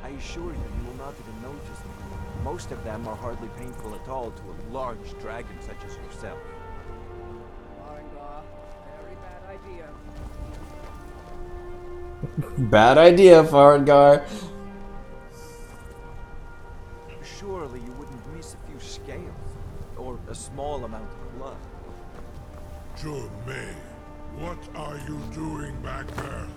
I assure you, you will not even notice them. Most of them are hardly painful at all to a large dragon such as yourself. Very bad idea. Bad idea, Faradgar. Surely you wouldn't miss a few scales, or a small amount of blood. May, what are you doing back there?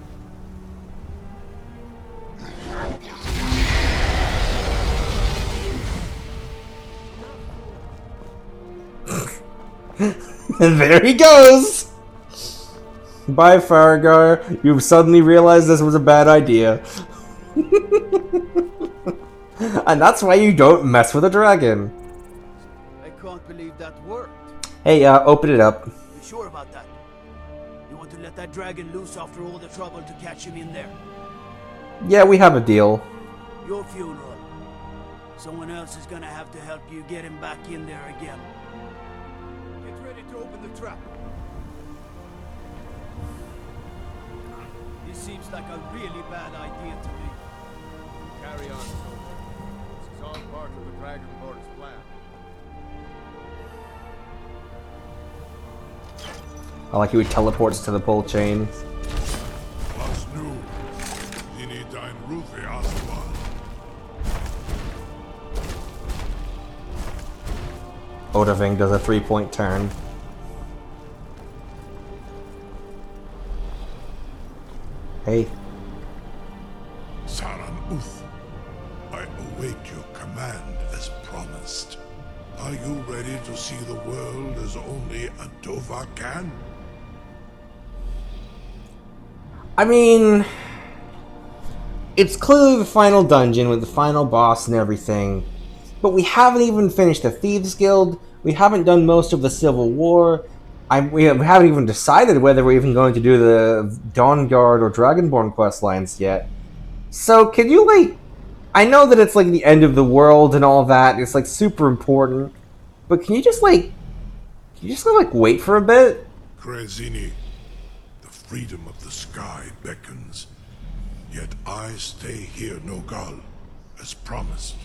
And there he goes! Bye, Farragar. You've suddenly realized this was a bad idea. And that's why you don't mess with a dragon. I can't believe that worked. Hey, open it up. You sure about that? You want to let that dragon loose after all the trouble to catch him in there? Yeah, we have a deal. Your funeral. Someone else is gonna have to help you get him back in there again. Get ready to open the trap. This seems like a really bad idea to me. Carry on, soldier. This is all part of the Dragonborn's plan. I like how he teleports to the pole chain. Was nu? Ini dein Rufe Aswal. Odaving does a 3-point turn. Hey. Saran Uth, I await your command as promised. Are you ready to see the world as only a Dova can? I mean, it's clearly the final dungeon with the final boss and everything, but we haven't even finished the Thieves Guild, we haven't done most of the Civil War, we haven't even decided whether we're even going to do the Dawn Guard or Dragonborn quest lines yet. So can you, like, I know that it's like the end of the world and all that, it's like super important, but can you just like wait for a bit? Krezini, the freedom of the sky beckons. Yet I stay here, Nogal, as promised.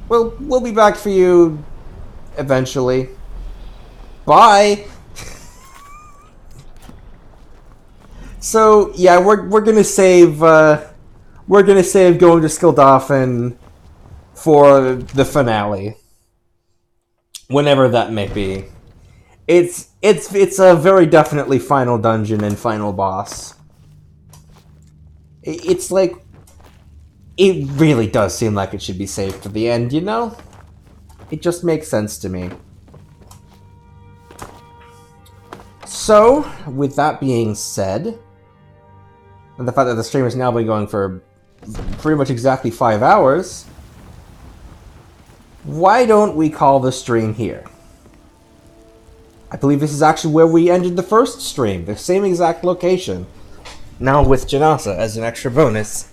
Well, we'll be back for you eventually. Bye! So, yeah, we're gonna save going to Skildafn for the finale. Whenever that may be. It's a very definitely final dungeon and final boss. It's like, it really does seem like it should be saved for the end, you know? It just makes sense to me. So, with that being said, and the fact that the stream has now been going for pretty much exactly 5 hours, why don't we call the stream here? I believe this is actually where we ended the first stream, the same exact location. Now with Janasa as an extra bonus.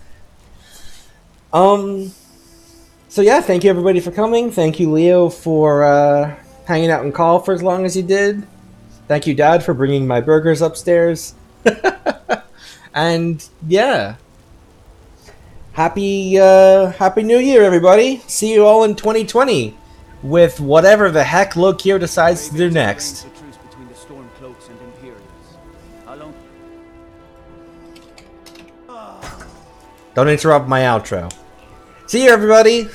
So yeah, thank you everybody for coming. Thank you, Leo, for hanging out in call for as long as you did. Thank you, Dad, for bringing my burgers upstairs. And yeah, happy New Year, everybody. See you all in 2020 with whatever the heck Lokir decides to do next. Don't interrupt my outro. See you, everybody.